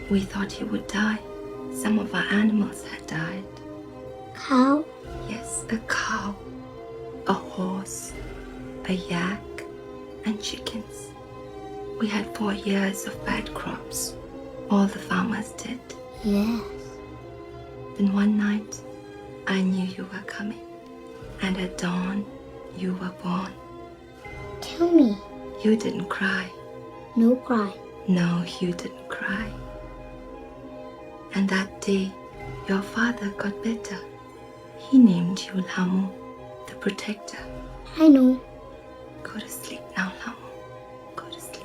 We thought he would die. Some of our animals had died. Cow? Yes, a cow, a horse, a yak, and chickens. We had 4 years of bad crops. All the farmers did. Yes. Then one night, I knew you were coming. And at dawn, you were born. Tell me. You didn't cry. No cry. No, you didn't cry. And that day, your father got better. He named you Lamu, the protector. I know. Go to sleep now, Lamu. Go to sleep.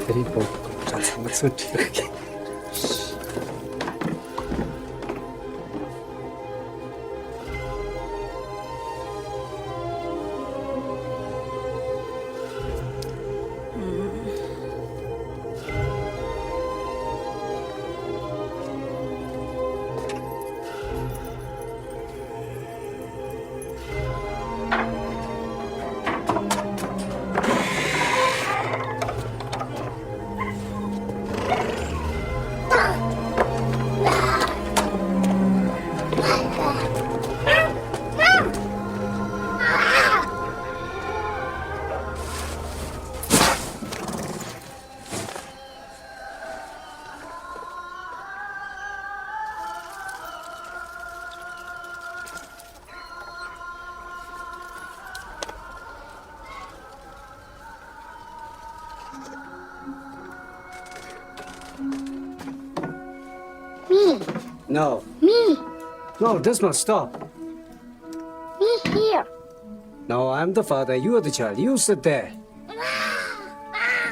तेरी बहुत समझ सोची रखी No. Me. No, this must stop. Me here. No, I'm the father, you are the child. You sit there.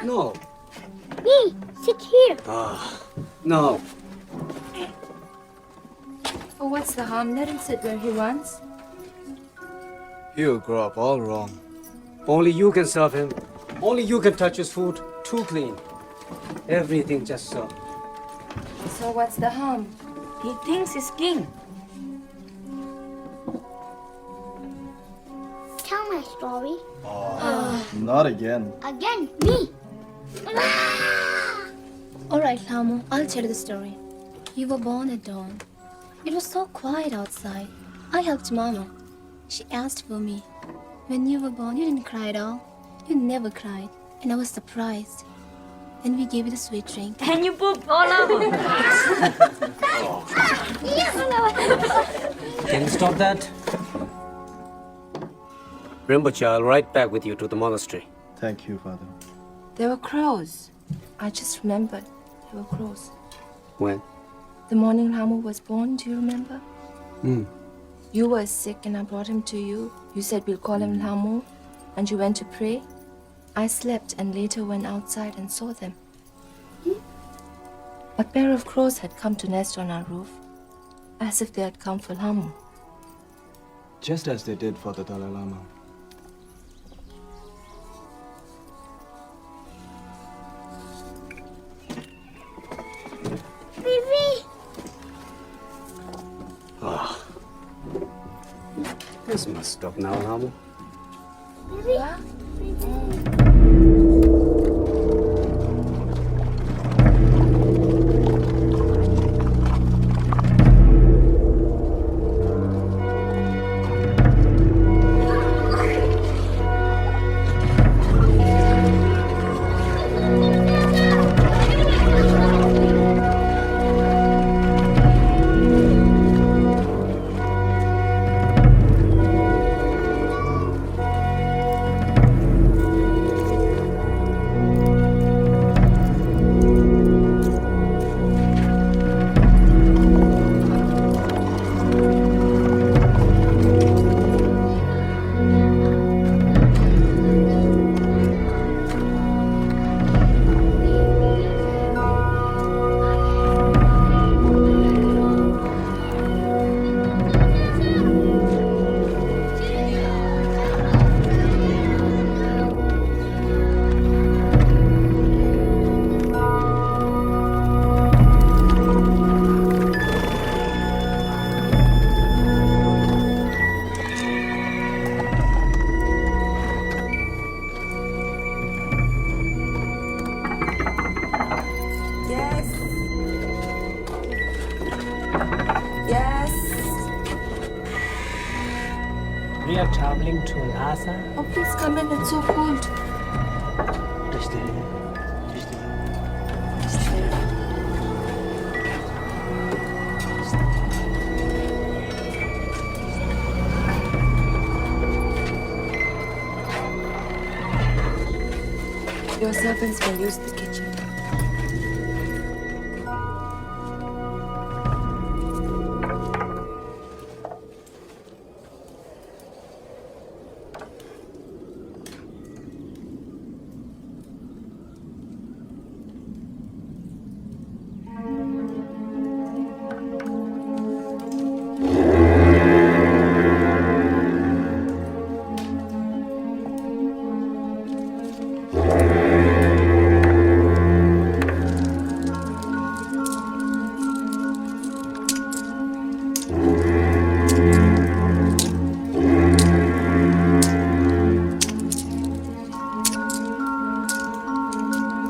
No. Me. Sit here. No. Oh, what's the harm? Let him sit where he wants. You grew up all wrong. Only you can serve him. Only you can touch his food. Too clean. Everything just so. So what's the harm? He thinks he's king. Tell my story. Not again. Again, me. All right, Lamu, I'll tell you the story. You were born at dawn. It was so quiet outside. I helped Mama. She asked for me. When you were born, you didn't cry at all. You never cried, and I was surprised. Then we gave you the sweet drink. And you pooped all over. Can you stop that? Remember, child, right back with you to the monastery. Thank you, Father. There were crows. I just remembered. There were crows. When? The morning Lamu was born, do you remember? Hmm. You were sick and I brought him to you. You said we'll call him Lamu, and you went to pray. I slept and later went outside and saw them. A pair of crows had come to nest on our roof, as if they had come for Lamu. Just as they did for the Dalai Lama. This must stop now, Lamu. traveling to Lhasa? Oh, please come in. It's so cold. Your servants will use the kitchen.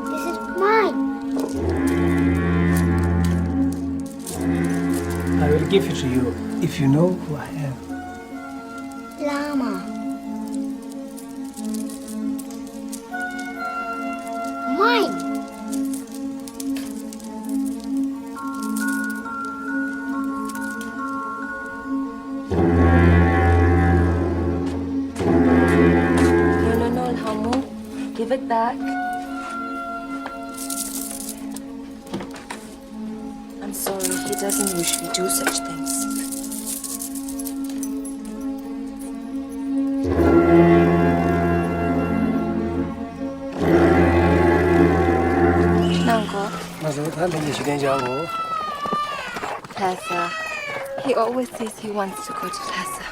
This is mine. I will give it to you if you know who I am. Llama. Mine. No, Hamu. Give it back. I'm sorry, he doesn't usually do such things. Nango, 那时候他陪你去天桥湖。 Plaza. He always says he wants to go to Plaza.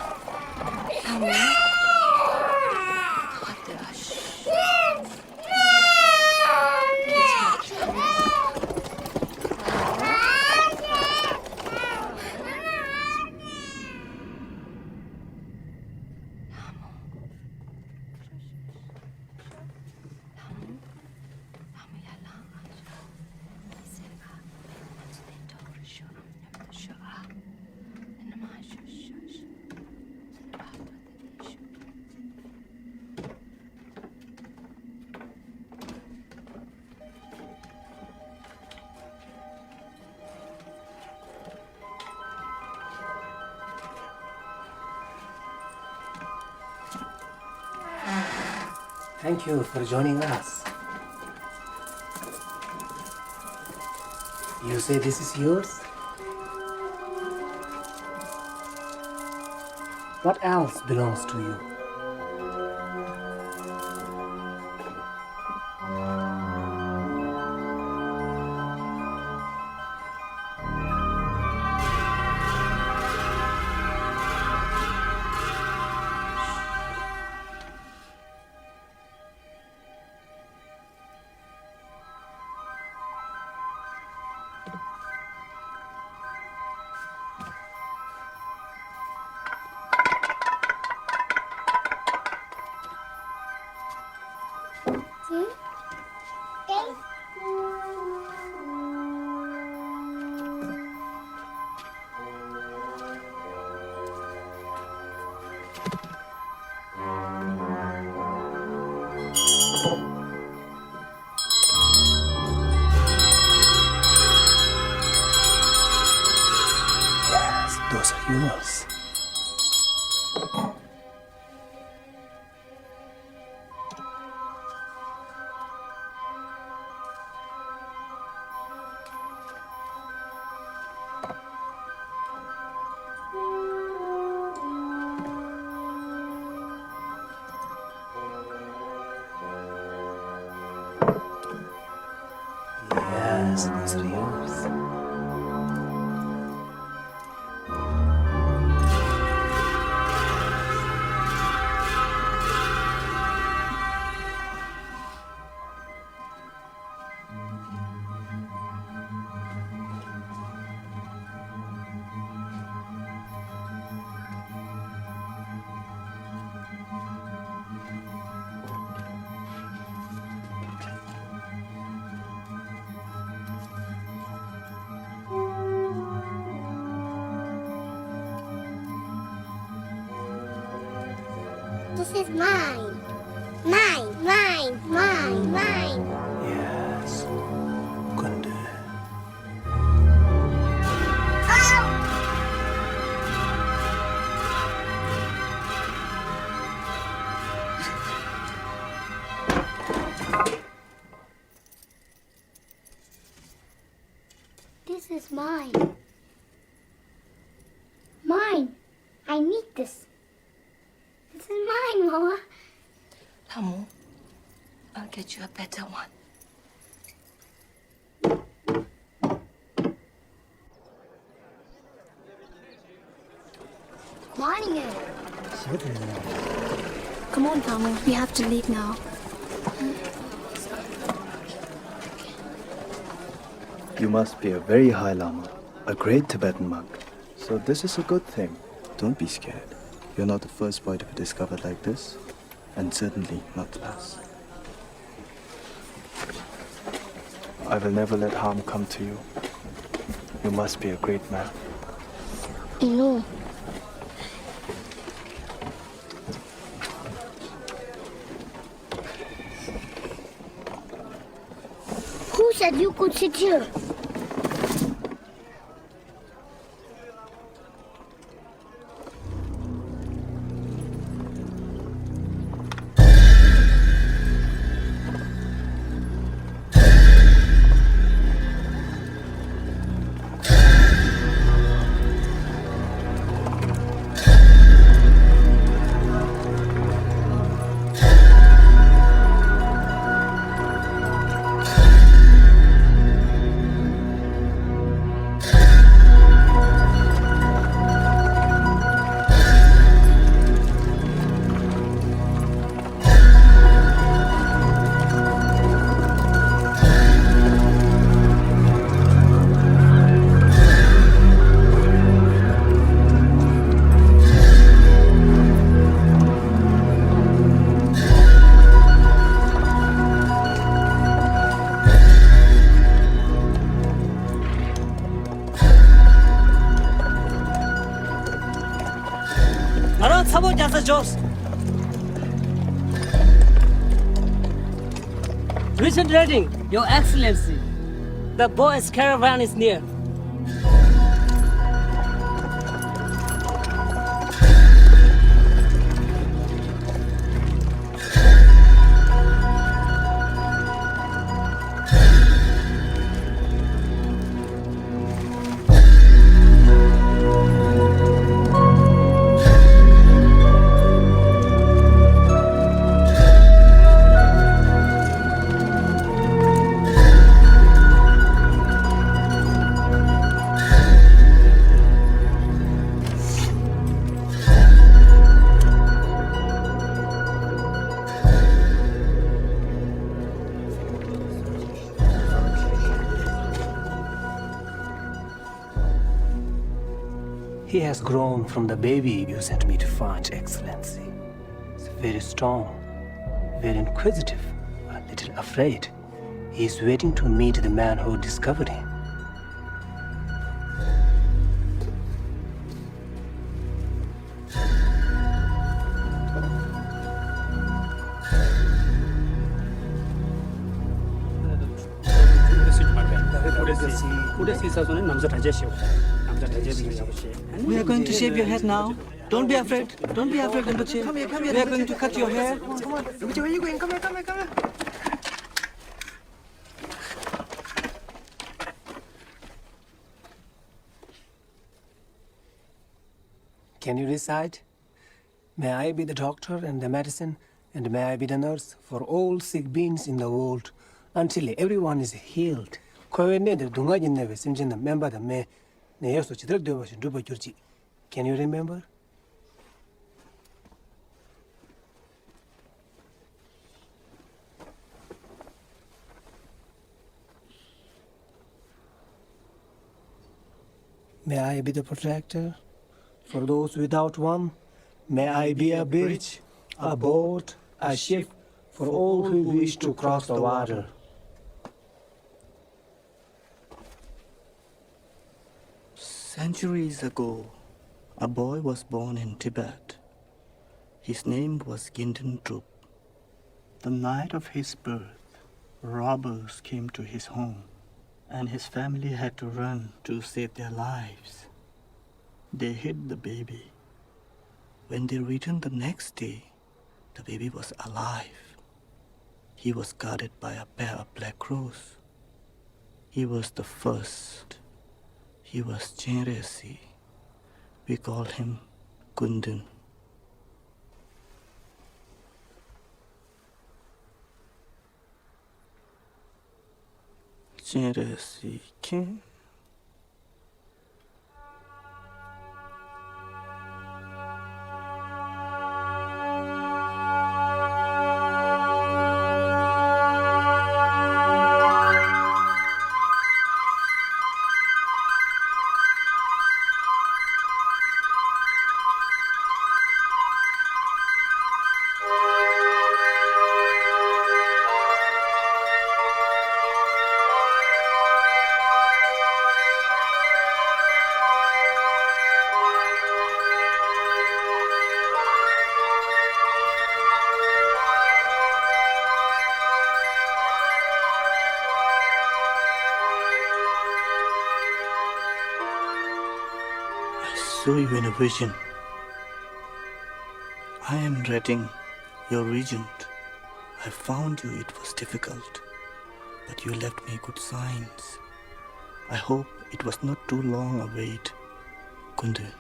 Hamu. Thank you for joining us. You say this is yours? What else belongs to you? Yes, those are yours. Yes, those are yours. is mine. Mine, mine, mine, mine. Yes. Kundun. This is mine. Mine. I need this. This is mine, Mama. Tamu, I'll get you a better one. Morning. Come on, Tamu. We have to leave now. You must be a very high Lama, a great Tibetan monk. So this is a good thing. Don't be scared. You're not the first boy to be discovered like this, and certainly not the last. I will never let harm come to you. You must be a great man. I know. Who said you could sit here? Recent reading, Your Excellency. The boys' caravan is near. He has grown from the baby you sent me to find, Excellency. He's very strong, very inquisitive, a little afraid. He is waiting to meet the man who discovered him. We are going to shave your head now. Don't be afraid. Don't be afraid, Rinpoche. Come here, We are going to cut your hair. Come on. Rinpoche, where are you going? Come here. Can you recite? May I be the doctor and the medicine, and may I be the nurse for all sick beings in the world, until everyone is healed. Can you remember? May I be the protector for those without one? May I be a bridge, a boat, a ship for all who wish to cross the water. Centuries ago, a boy was born in Tibet. His name was Kundun. The night of his birth, robbers came to his home, and his family had to run to save their lives. They hid the baby. When they returned the next day, the baby was alive. He was guarded by a pair of black crows. He was the first. He was Giai. We called him Kundun. CUጢC. I saw you in a vision. I am writing your regent. I found you, it was difficult, but you left me good signs. I hope it was not too long a wait, Kundun.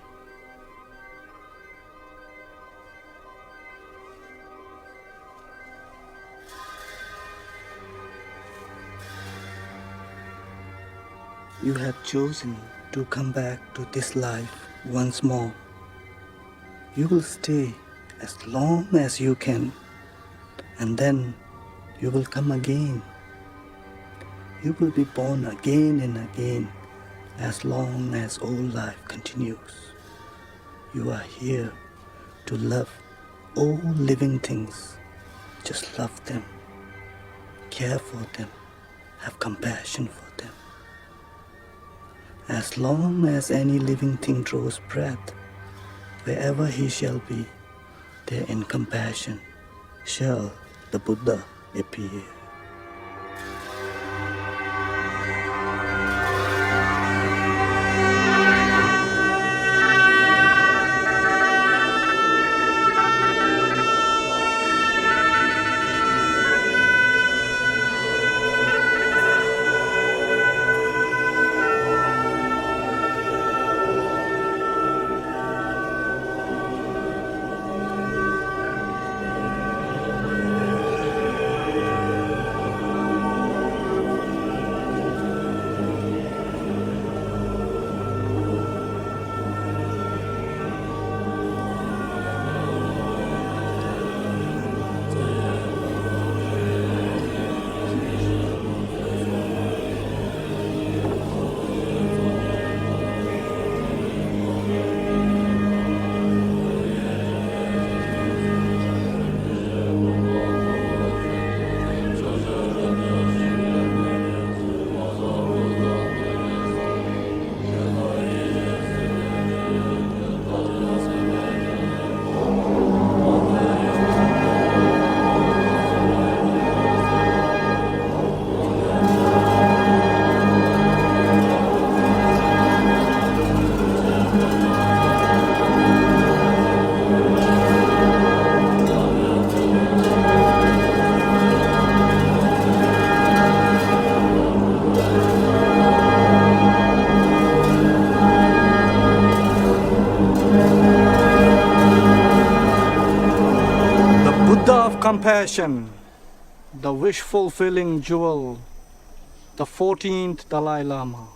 You have chosen to come back to this life once more. You will stay as long as you can, and then you will come again. You will be born again and again as long as old life continues. You are here to love all living things. Just love them, care for them, have compassion for them. As long as any living thing draws breath, wherever he shall be, there in compassion shall the Buddha appear. Compassion, the wish-fulfilling jewel, the 14th Dalai Lama.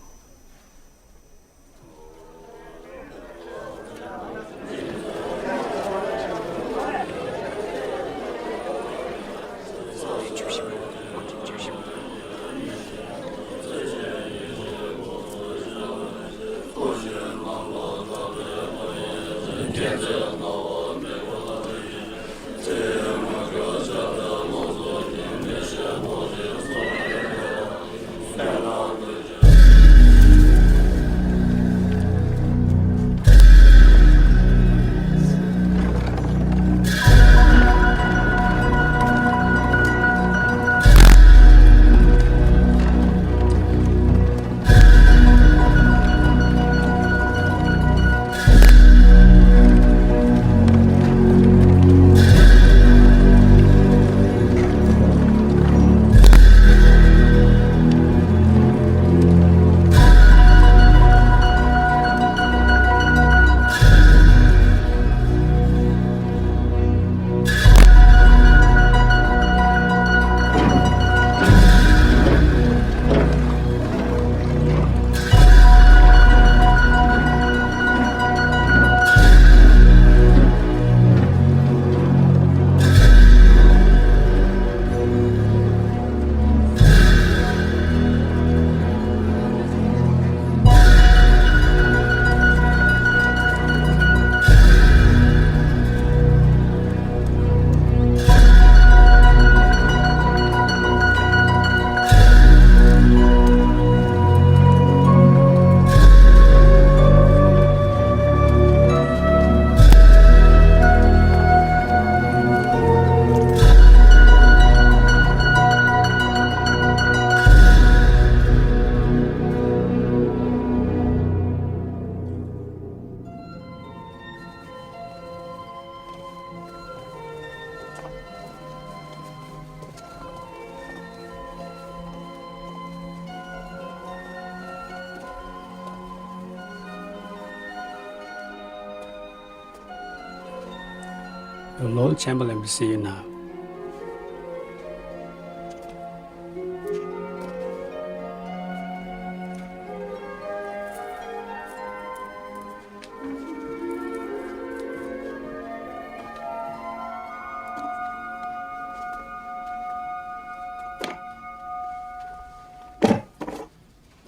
The Lord Chamberlain will see you now.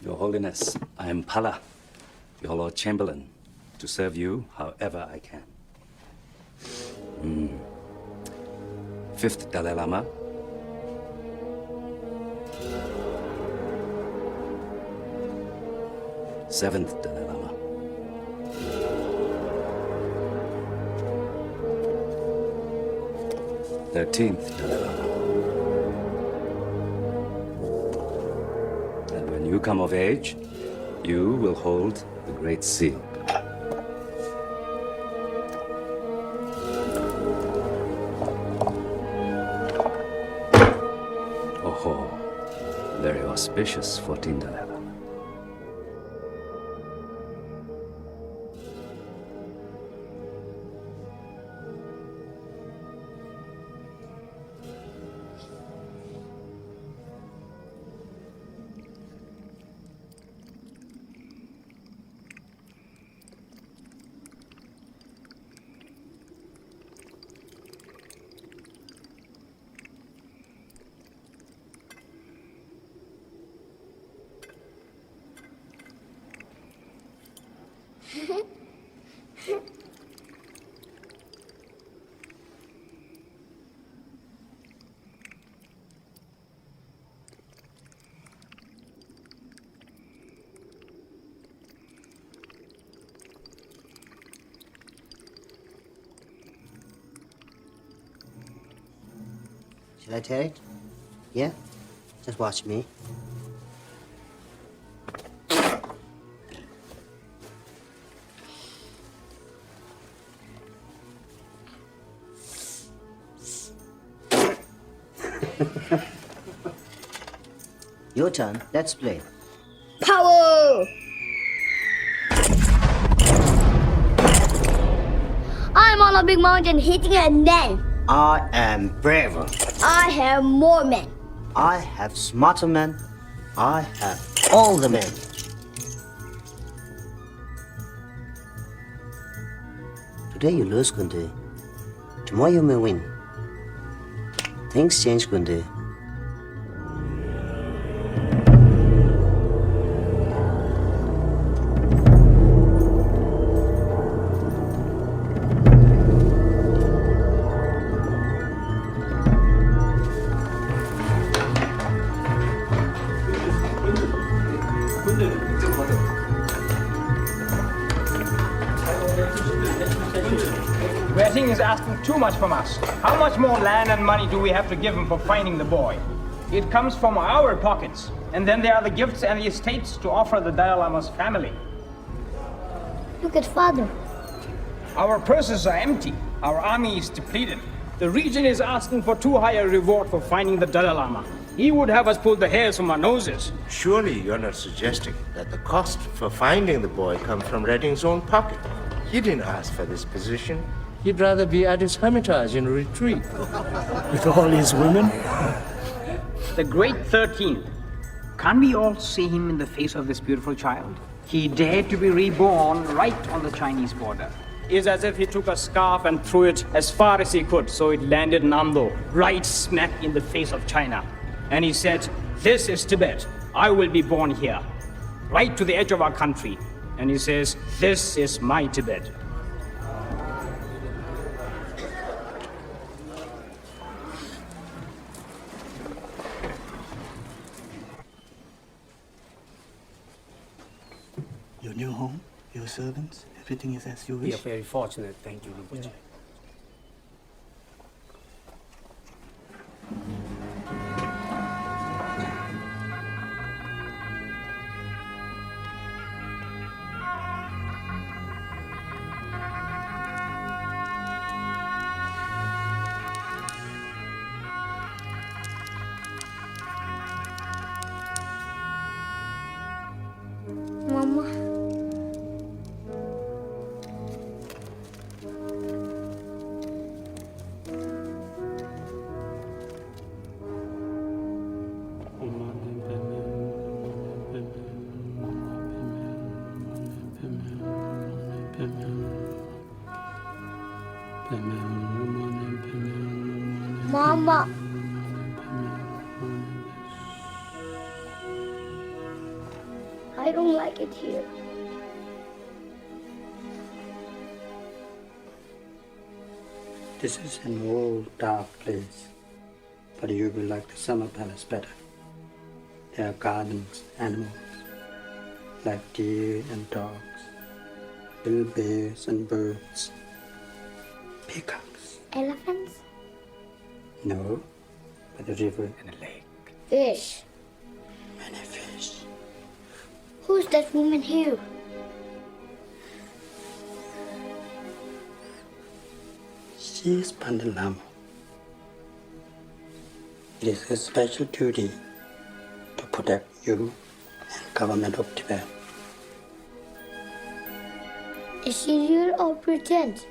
Your Holiness, I am Pala, your Lord Chamberlain, to serve you however I can. Fifth Dalai Lama. Seventh Dalai Lama. Thirteenth Dalai Lama. And when you come of age, you will hold the Great Seal. Oh, very auspicious, 14 Dalai Lama. Should I take it? Yeah? Just watch me. Your turn. Let's play. Power! I'm on a big mountain hitting a man. I am braver. I have more men. I have smarter men. I have all the men. Today you lose, Kundun. Tomorrow you may win. Things change, Kundun. Wedding is asking too much from us. How much more land and money do we have to give him for finding the boy? It comes from our pockets. And then there are the gifts and the estates to offer the Dalai Lama's family. Look at father. Our purses are empty. Our army is depleted. The region is asking for too high a reward for finding the Dalai Lama. He would have us pull the hairs from our noses. Surely you're not suggesting that the cost for finding the boy comes from Redding's own pocket. He didn't ask for this position. He'd rather be at his hermitage in retreat. With all his women? The great 13th. Can't we all see him in the face of this beautiful child? He dared to be reborn right on the Chinese border. It's as if he took a scarf and threw it as far as he could, so it landed in Amdo, right smack in the face of China. And he said, "This is Tibet. I will be born here, right to the edge of our country." And he says, "This is my Tibet." Your new home, your servants, everything is as you wish. We are very fortunate, thank you, Rinpoche. Mama. Mama. I don't like it here. This is an old, dark place, but you will like the summer palace better. There are gardens, animals, like deer and dogs, little bears and birds, peacocks. Elephants? No, but a river And a lake. Fish. and a fish. Who's that woman here? She is Pandalama. It is her special duty to protect you and government of Tibet. Is she real or pretend?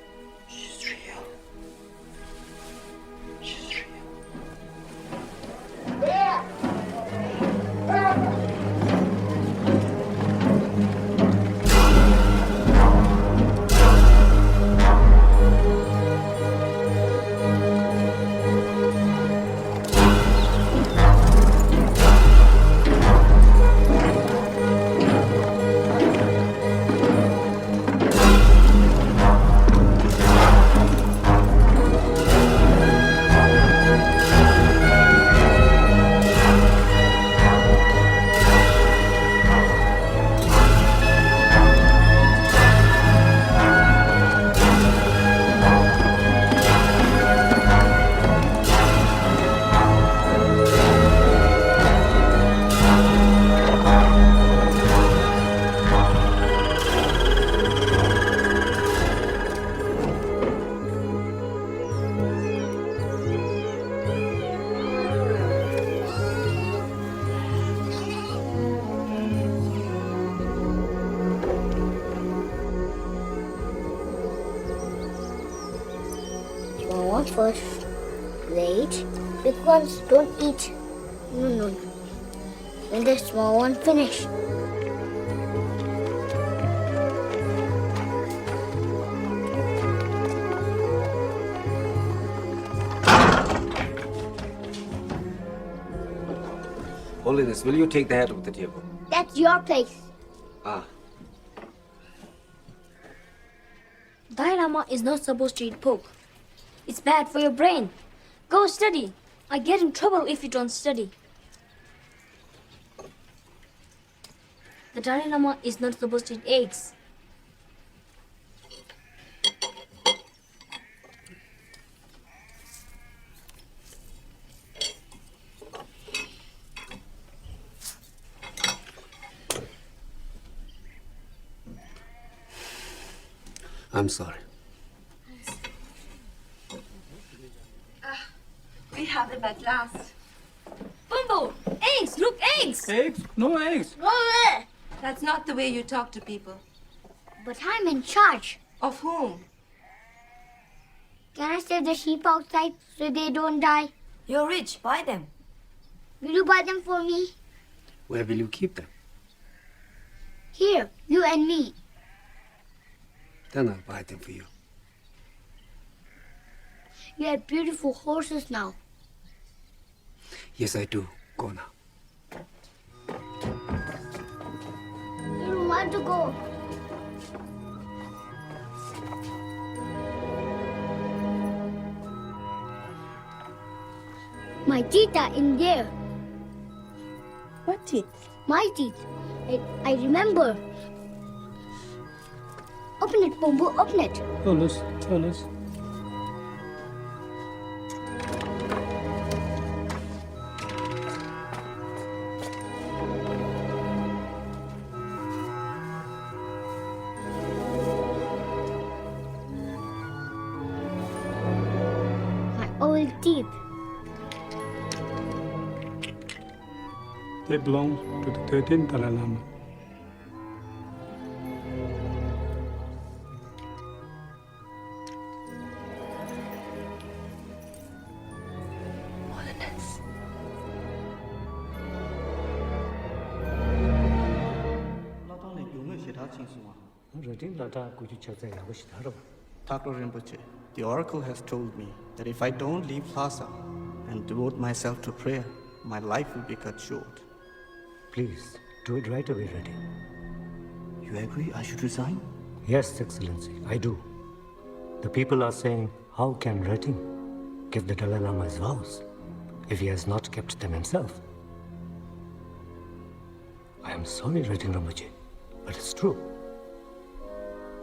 She's real. She's real. Small one first. Wait. Big ones don't eat. No. When the small one finish. Holiness, will you take the head of the table? That's your place. Ah, Dalai Lama is not supposed to eat pork. It's bad for your brain. Go study. I get in trouble if you don't study. The Dalai Lama is not supposed to eat eggs. I'm sorry. We have them at last. Bumbo! Eggs! Look, eggs! Eggs? No eggs. That's not the way you talk to people. But I'm in charge. Of whom? Can I save the sheep outside so they don't die? You're rich. Buy them. Will you buy them for me? Where will you keep them? Here, you and me. Then I'll buy them for you. You have beautiful horses now. Yes, I do. Go now. I don't want to go. My teeth are in there. What teeth? My teeth. I remember. Open it, Bumbo, open it. Holiness. My old teeth. They belong to the 13th Dalai Lama. Holiness. Dr. Rinpoche, the oracle has told me that if I don't leave Lhasa and devote myself to prayer, my life will be cut short. Please, do it right away, Reddy. You agree I should resign? Yes, Excellency, I do. The people are saying, how can Reddy give the Dalai Lama his vows if he has not kept them himself? I am sorry, Reddy Rinpoche, but it's true.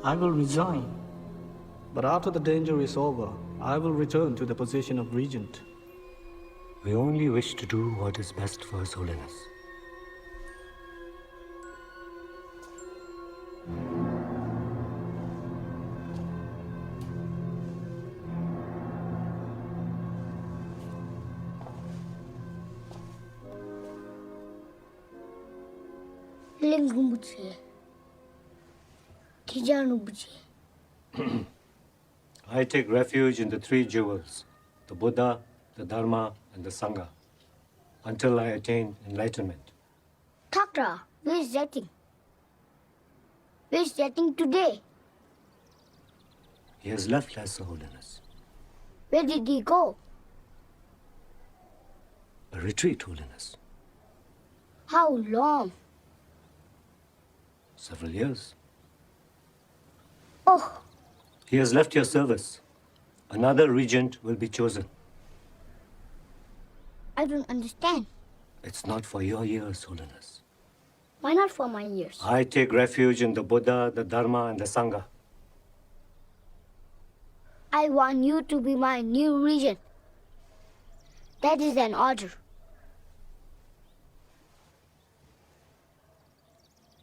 I will resign. But after the danger is over, I will return to the position of regent. We only wish to do what is best for His Holiness. I take refuge in the three jewels, the Buddha, the Dharma, and the Sangha, until I attain enlightenment. Doctor, where is Jetting? Where is Jetting today? He has left, Lesser Holiness. Where did he go? A retreat, Holiness. How long? Several years. Oh, He has left your service. Another regent will be chosen. I don't understand. It's not for your years, Holiness. Why not for my ears? I take refuge in the Buddha, the Dharma, and the Sangha. I want you to be my new regent. That is an order.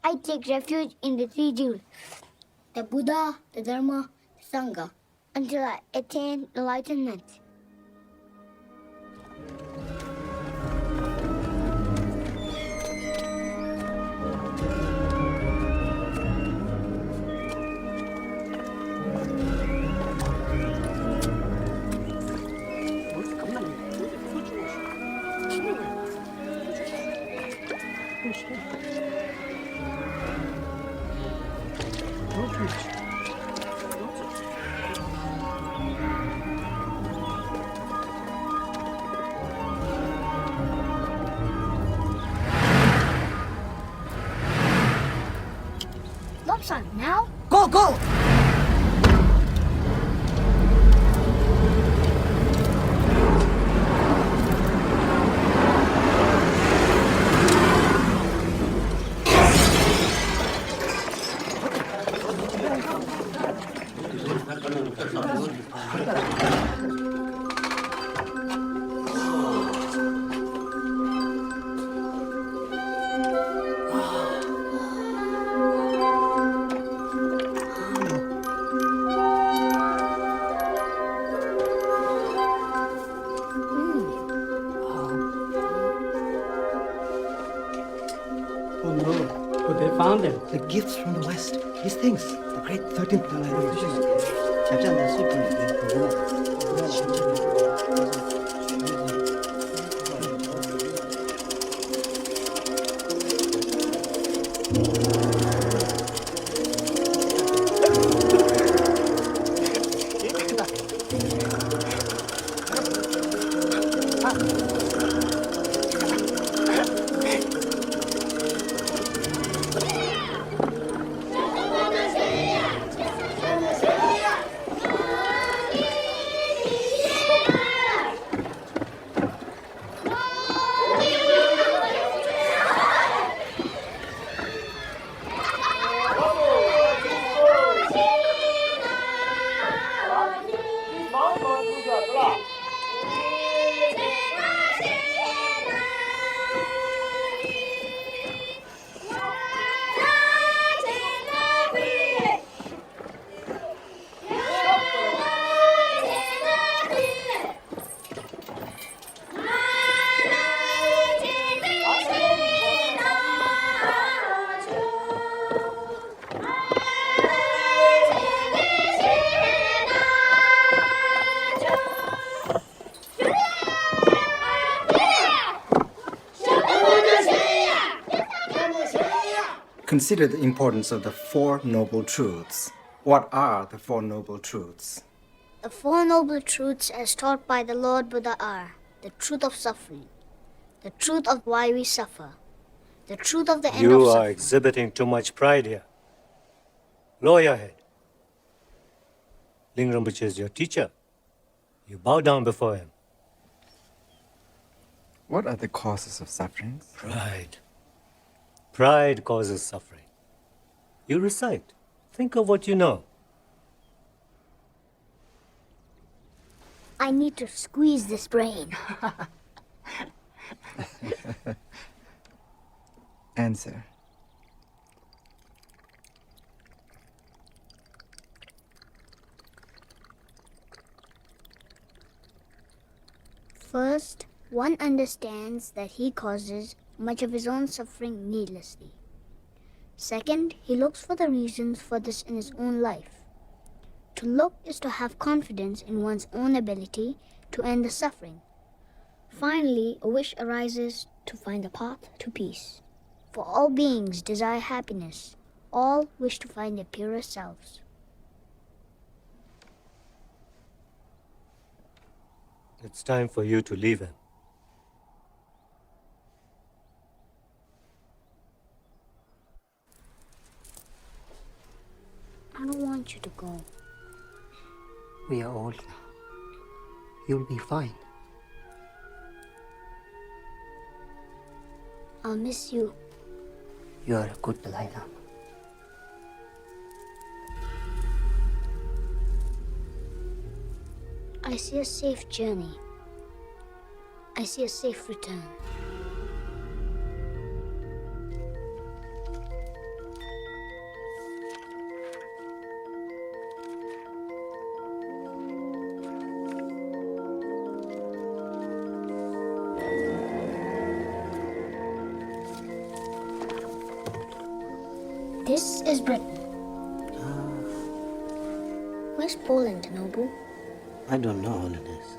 I take refuge in the three jewels, the Buddha, the Dharma, the Sangha, until I attain enlightenment. Lobson, now? Go, go! The gifts from the West. These things. The great 13th Dalai Lama. Consider the importance of the Four Noble Truths. What are the Four Noble Truths? The Four Noble Truths as taught by the Lord Buddha are the truth of suffering, the truth of why we suffer, the truth of the end of You suffering. are exhibiting too much pride here. Lower your head. Ling Rinpoche is your teacher. You bow down before him. What are the causes of sufferings? Pride. Pride causes suffering. You recite. Think of what you know. I need to squeeze this brain. Answer. First, one understands that he causes much of his own suffering needlessly. Second, he looks for the reasons for this in his own life. To look is to have confidence in one's own ability to end the suffering. Finally, a wish arises to find the path to peace. For all beings desire happiness. All wish to find their purest selves. It's time for you to leave him. I don't want you to go. We are old now. You'll be fine. I'll miss you. You are a good Dalai Lama. I see a safe journey. I see a safe return. This is Britain. Where's Poland, Noble? I don't know, Holiness.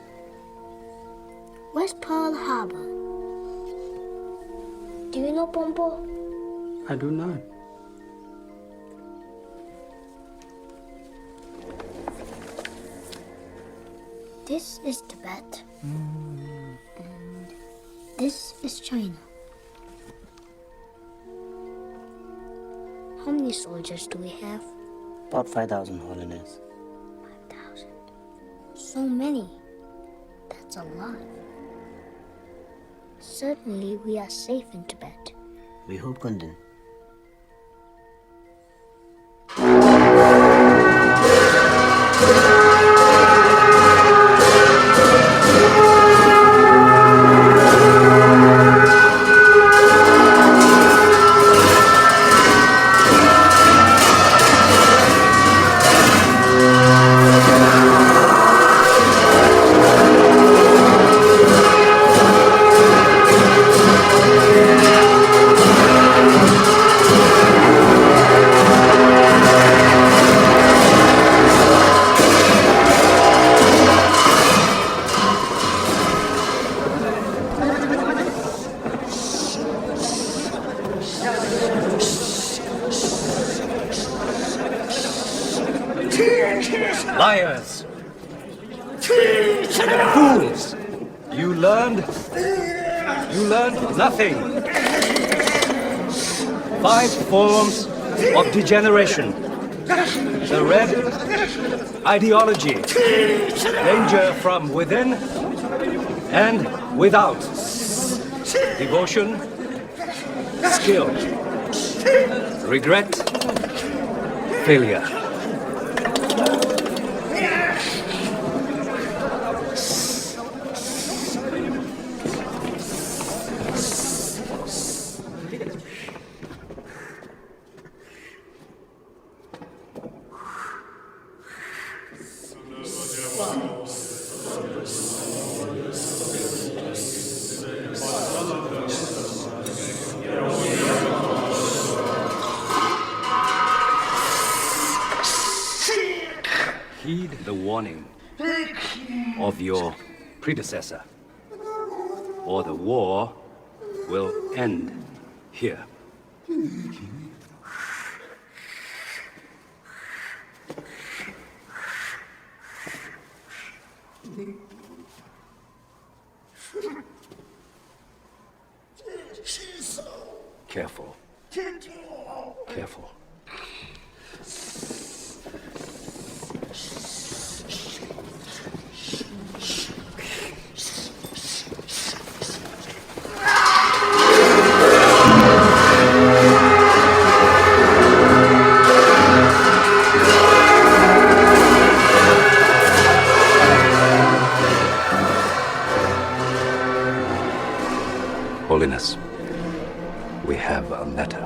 Where's Pearl Harbor? Do you know Pompo? I do not. This is Tibet. And this is China. How many soldiers do we have? About 5,000, Holiness. 5,000. So many. That's a lot. Certainly we are safe in Tibet. We hope, Kundun. Liars! Fools! You learned nothing. 5 forms of degeneration. The red ideology. Danger from within and without. Devotion, skill, regret, failure. Heed the warning of your predecessor, or the war will end here. careful. Holiness, we have a letter.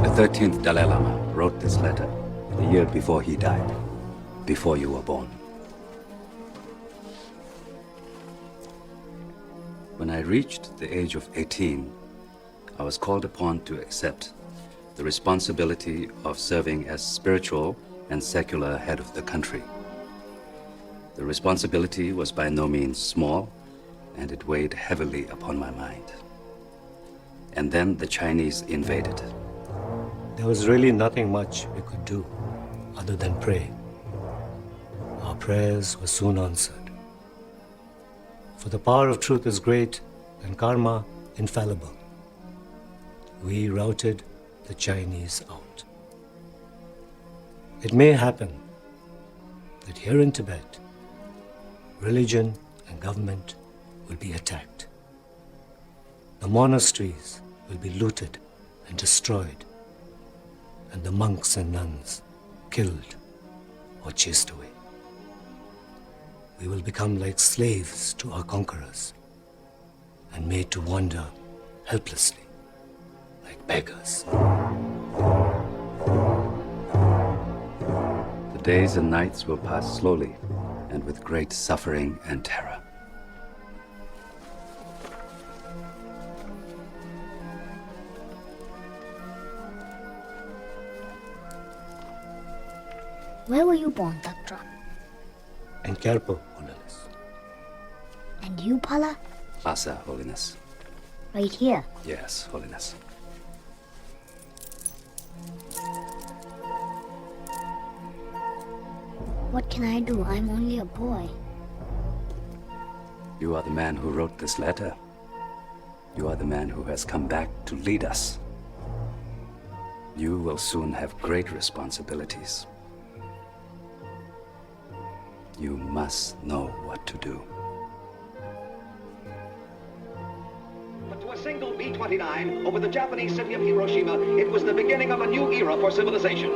The 13th Dalai Lama wrote this letter a year before he died, before you were born. When I reached the age of 18, I was called upon to accept the responsibility of serving as spiritual and secular head of the country. The responsibility was by no means small, and it weighed heavily upon my mind. And then the Chinese invaded. There was really nothing much we could do other than pray. Our prayers were soon answered. For the power of truth is great and karma infallible. We routed the Chinese out. It may happen that here in Tibet, religion and government will be attacked. The monasteries will be looted and destroyed, and the monks and nuns killed or chased away. We will become like slaves to our conquerors and made to wander helplessly like beggars. The days and nights will pass slowly and with great suffering and terror. Where were you born, Doctor? And careful, Holiness. And you, Pala? Lhasa, Holiness. Right here. Yes, Holiness. What can I do? I'm only a boy. You are the man who wrote this letter. You are the man who has come back to lead us. You will soon have great responsibilities. You must know what to do. But to a single B-29 over the Japanese city of Hiroshima, it was the beginning of a new era for civilization.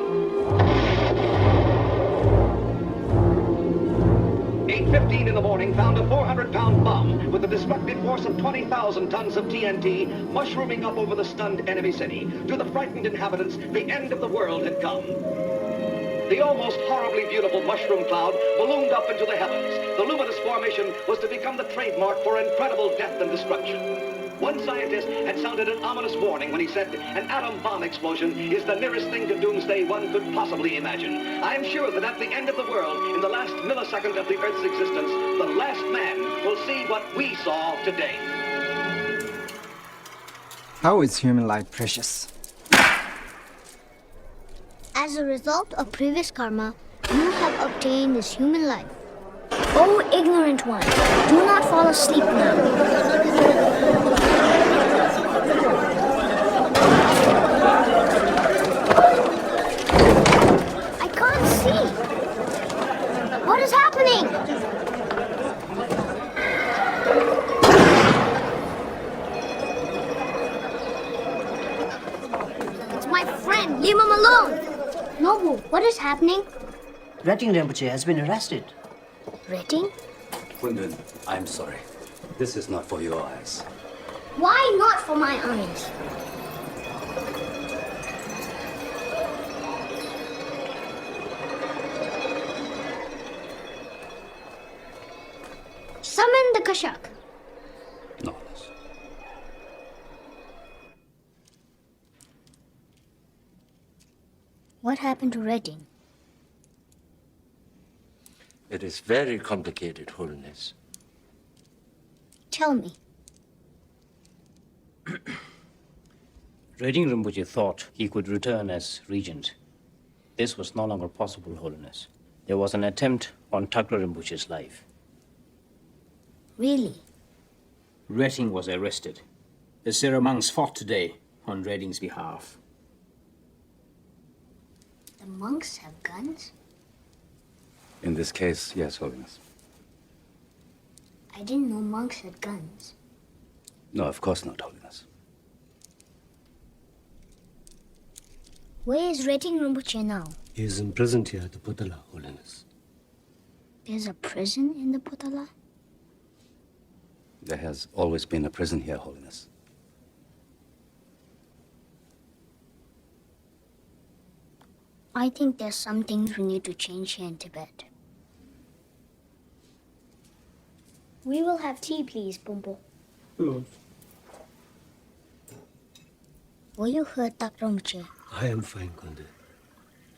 8:15 in the morning found a 400-pound bomb with a destructive force of 20,000 tons of TNT mushrooming up over the stunned enemy city. To the frightened inhabitants, the end of the world had come. The almost horribly beautiful mushroom cloud ballooned up into the heavens. The luminous formation was to become the trademark for incredible death and destruction. One scientist had sounded an ominous warning when he said an atom bomb explosion is the nearest thing to doomsday one could possibly imagine. I am sure that at the end of the world, in the last millisecond of the Earth's existence, the last man will see what we saw today. How is human life precious? As a result of previous karma, you have obtained this human life. O ignorant one, do not fall asleep now. I can't see. What is happening? It's my friend. Leave him alone. Nobu, what is happening? Rating Rinpoche has been arrested. Rating? Kundun, I'm sorry. This is not for your eyes. Why not for my eyes? Summon the Kashak. No. What happened to Rating? It is very complicated, Holiness. Tell me. Rating Rinpoche thought he could return as regent. This was no longer possible, Holiness. There was an attempt on Thakra Rinpoche's life. Really? Retting was arrested. The Seramonks fought today on Redding's behalf. The monks have guns? In this case, yes, Holiness. I didn't know monks had guns. No, of course not, Holiness. Where is Redding Rinpoche now? He is imprisoned here at the Putala, Holiness. There's a prison in the Putala? There has always been a prison here, Holiness. I think there's some things we need to change here in Tibet. We will have tea, please, Bumbo. Yes. Were you hurt, Dr. Rinpoche? I am fine, Kundun.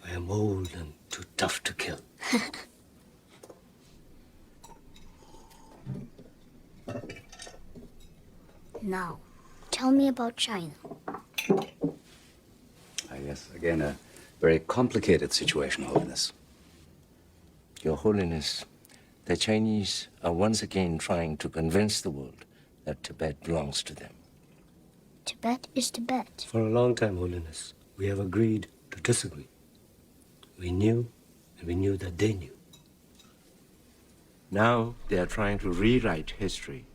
I am old and too tough to kill. Now, tell me about China. Yes, again, a very complicated situation, Holiness. Your Holiness, the Chinese are once again trying to convince the world that Tibet belongs to them. Tibet is Tibet. For a long time, Holiness, we have agreed to disagree. We knew, and we knew that they knew. Now they are trying to rewrite history.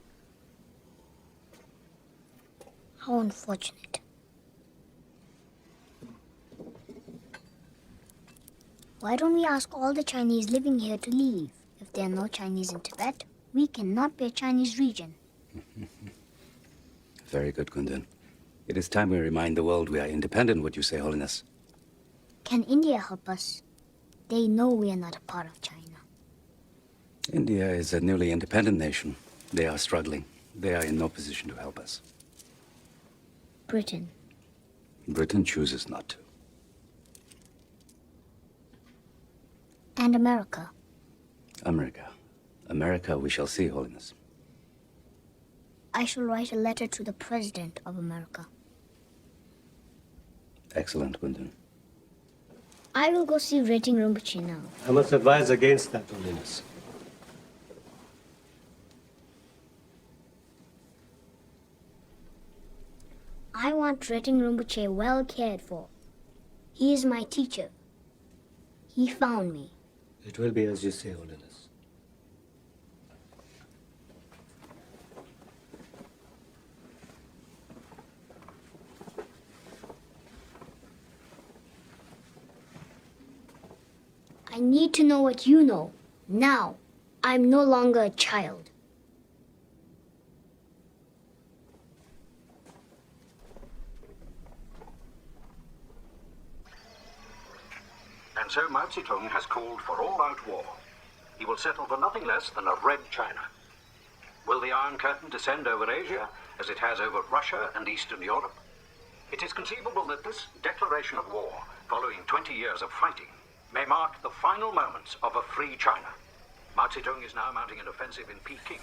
How unfortunate. Why don't we ask all the Chinese living here to leave? If there are no Chinese in Tibet, we cannot be a Chinese region. Very good, Kundun. It is time we remind the world we are independent, would you say, Holiness? Can India help us? They know we are not a part of China. India is a newly independent nation. They are struggling. They are in no position to help us. Britain. Britain chooses not to. And America. America, we shall see, Holiness. I shall write a letter to the President of America. Excellent, Kundun. I will go see Redding Rinpoche now. I must advise against that, Holiness. I want Redding Rinpoche well cared for. He is my teacher. He found me. It will be as you say, Holiness. I need to know what you know. Now, I'm no longer a child. And so Mathison has called for all-out war. He will settle for nothing less than a red China. Will the Iron Curtain descend over Asia as it has over Russia and Eastern Europe? It is conceivable that this declaration of war, following 20 years of fighting, may mark the final moments of a free China. Mao Zedong is now mounting an offensive in Peking.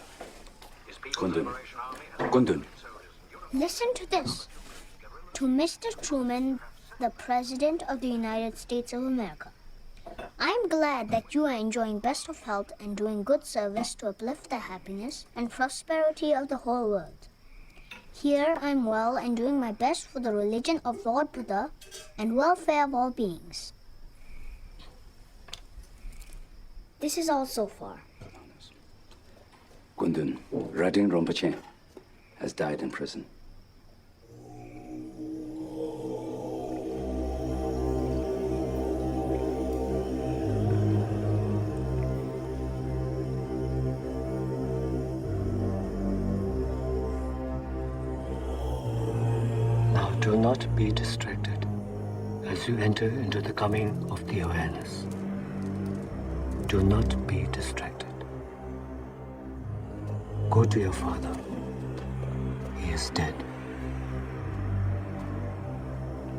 His People's Liberation Army has... Kundun. Listen to this. To Mr. Truman, the President of the United States of America. I'm glad that you are enjoying best of health and doing good service to uplift the happiness and prosperity of the whole world. Here I'm well and doing my best for the religion of Lord Buddha and welfare of all beings. This is all so far. Kundun, Redding Rinpoche has died in prison. Now do not be distracted as you enter into the coming of the awareness. Do not be distracted. Go to your father. He is dead.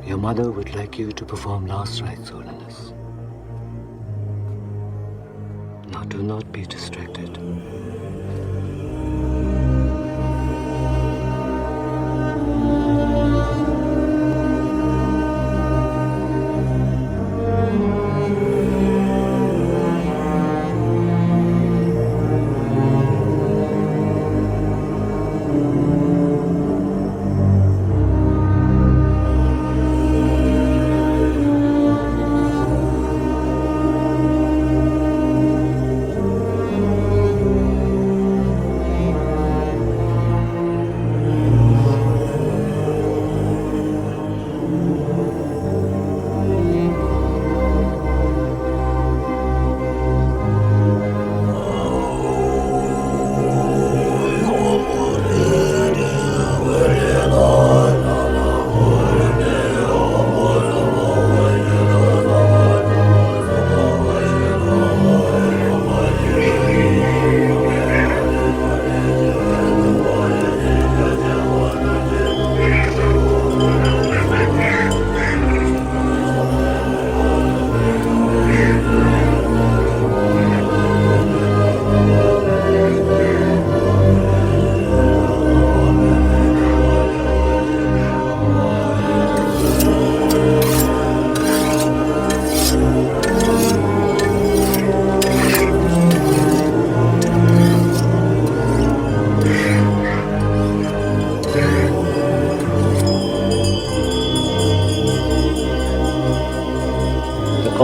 Your mother would like you to perform last rites, Holiness. Now do not be distracted.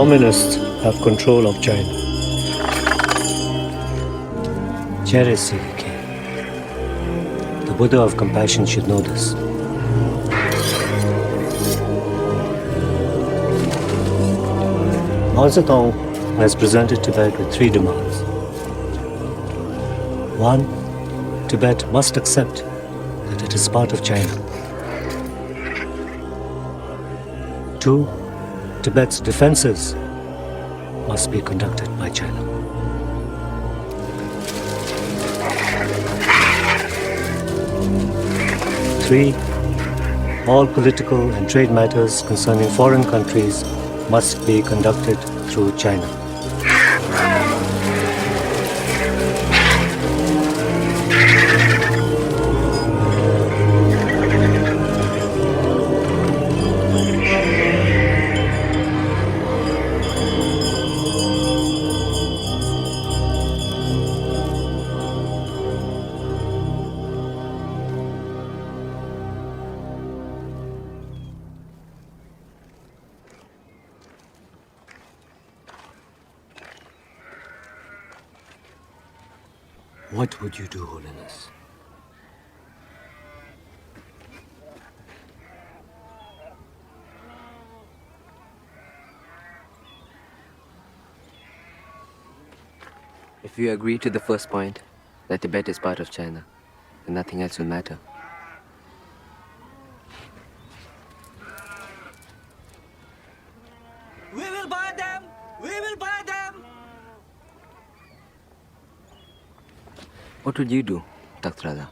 communists have control of China. CUጢC. The Buddha of compassion should know this. Mathison has presented Tibet with 3 demands. 1. Tibet must accept that it is part of China. 2. Tibet's defenses must be conducted by China. 3. All political and trade matters concerning foreign countries must be conducted through China. What would you do, Holiness? If you agree to the first point, that Tibet is part of China, then nothing else will matter. We will buy them! We will buy them! What would you do, Takht?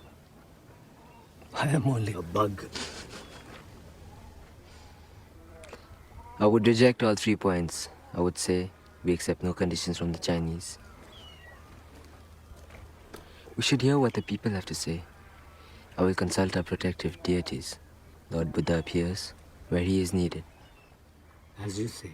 I am only a bug. I would reject all 3 points. I would say we accept no conditions from the Chinese. We should hear what the people have to say. I will consult our protective deities. Lord Buddha appears where he is needed. As you say.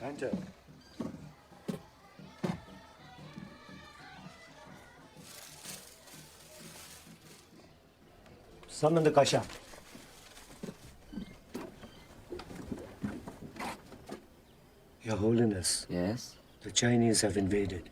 Enter. Summon the Kasha. Your Holiness. Yes? The Chinese have invaded.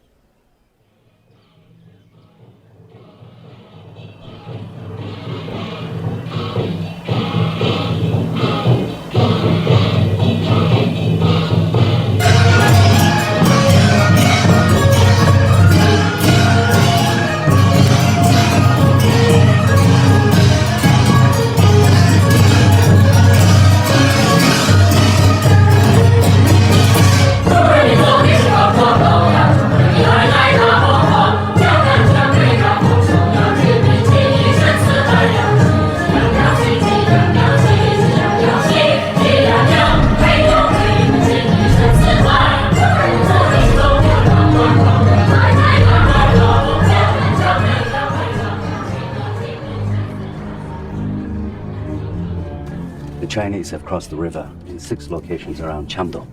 Chinese have crossed the river in 6 locations around Chamdo.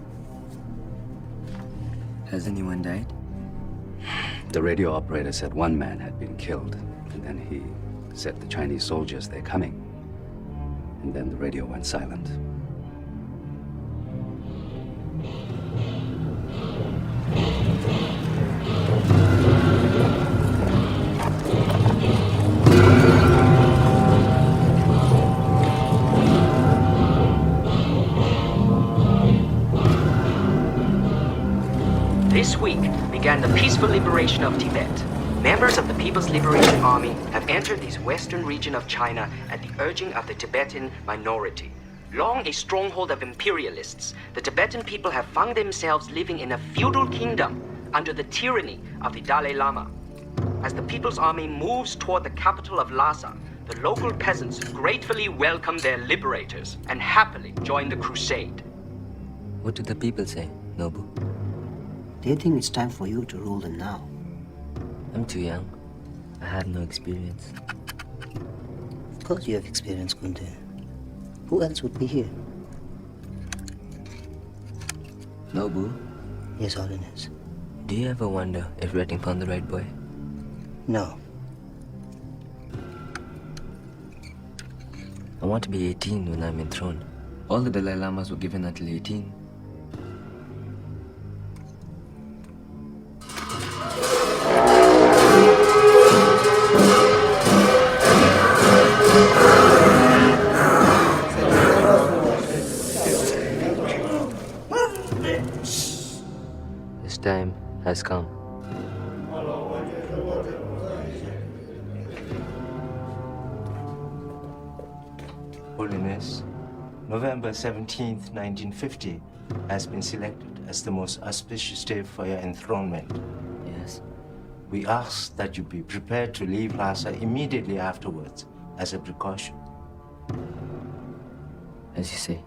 Has anyone died? The radio operator said 1 man had been killed, and then he said the Chinese soldiers, they're coming. And then the radio went silent. This week began the peaceful liberation of Tibet. Members of the People's Liberation Army have entered this western region of China at the urging of the Tibetan minority. Long a stronghold of imperialists, the Tibetan people have found themselves living in a feudal kingdom under the tyranny of the Dalai Lama. As the People's Army moves toward the capital of Lhasa, the local peasants gratefully welcome their liberators and happily join the crusade. What do the people say, Nobu? They think it's time for you to rule them now. I'm too young. I have no experience. Of course you have experience, Kundun. Who else would be here? Nobu? Yes, Holiness. Do you ever wonder if Redding found the right boy? No. I want to be 18 when I'm enthroned. All the Dalai Lamas were given until 18. This time has come. Holiness, November 17th, 1950 has been selected as the most auspicious day for your enthronement. Yes. We ask that you be prepared to leave Lhasa immediately afterwards as a precaution. As you say.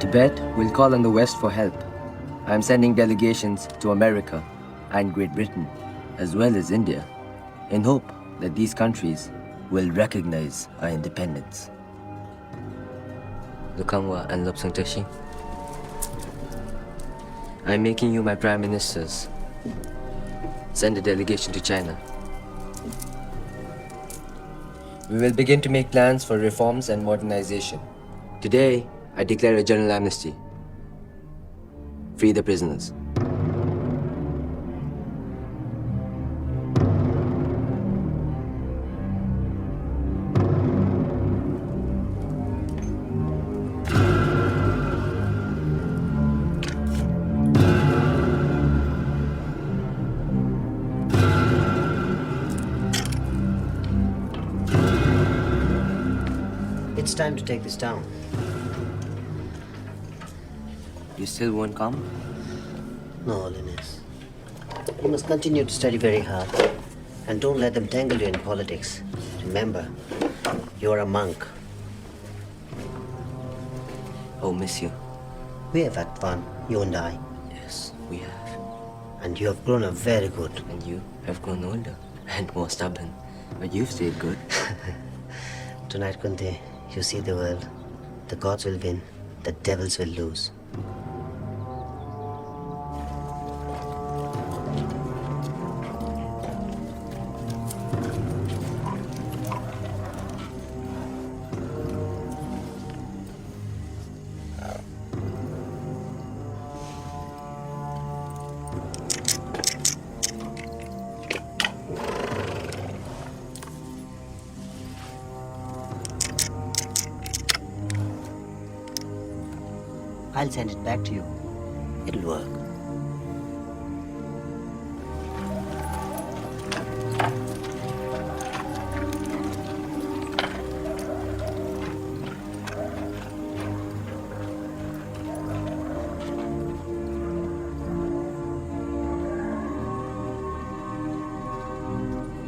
Tibet will call on the West for help. I am sending delegations to America and Great Britain, as well as India, in hope that these countries will recognize our independence. Lukangwa and Lobsang Tashi, I am making you my prime ministers. Send a delegation to China. We will begin to make plans for reforms and modernization. Today, I declare a general amnesty. Free the prisoners. It's time to take this down. You still won't come? No, Holiness. You must continue to study very hard. And don't let them tangle you in politics. Remember, you're a monk. I'll miss you. We have had fun, you and I. Yes, we have. And you have grown up very good. And you have grown older and more stubborn. But you've stayed good. Tonight, Kunti, you see the world. The gods will win, the devils will lose. I'll send it back to you. It'll work.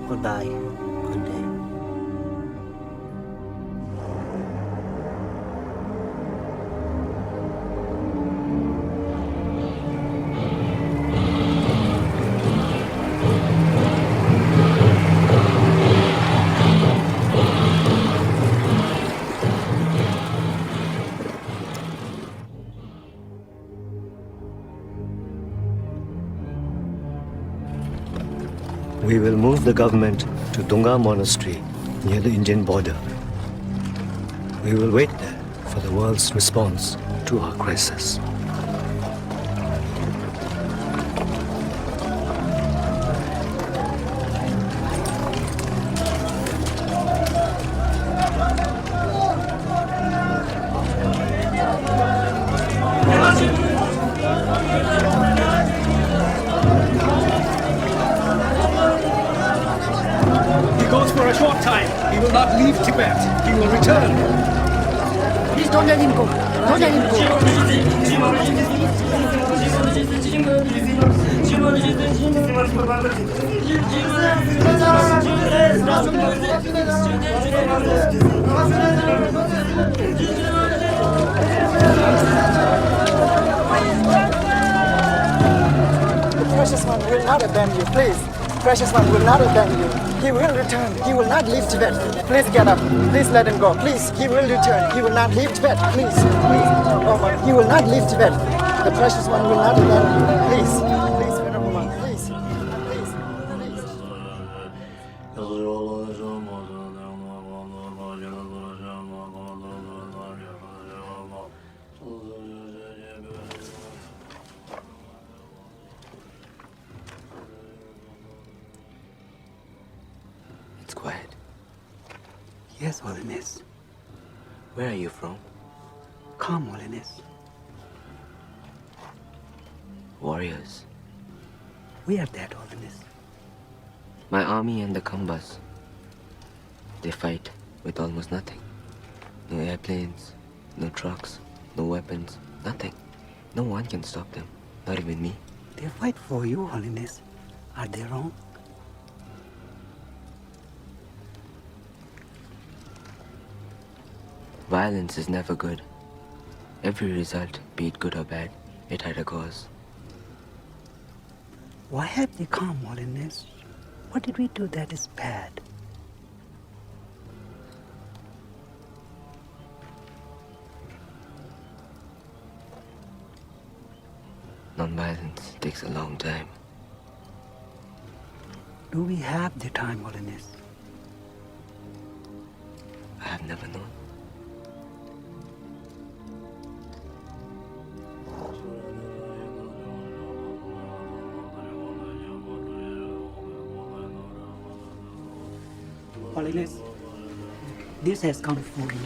Goodbye. Good day. We will move the government to Dunga Monastery near the Indian border. We will wait there for the world's response to our crisis. For a short time. He will not leave Tibet. He will return. Please don't let him go. Don't let him The precious one will not abandon you, please. Precious one will not abandon you. He will return. He will not leave Tibet. Please get up. Please let him go. Please, he will return. He will not leave Tibet. Please, please. Oh, my. He will not leave Tibet. The precious one will not abandon you. Please, please, venerable monk. Please, please, please. It's quiet. Yes, Holiness. Where are you from? Come, Holiness. Warriors. We are dead, Holiness. My army and the Kambas. They fight with almost nothing. No airplanes, no trucks, no weapons, nothing. No one can stop them, not even me. They fight for you, Holiness. Are they wrong? Violence is never good. Every result, be it good or bad, it had a cause. Why have they come, Holiness? What did we do that is bad? Non-violence takes a long time. Do we have the time, Holiness? I have never known. Holiness, this has come for you.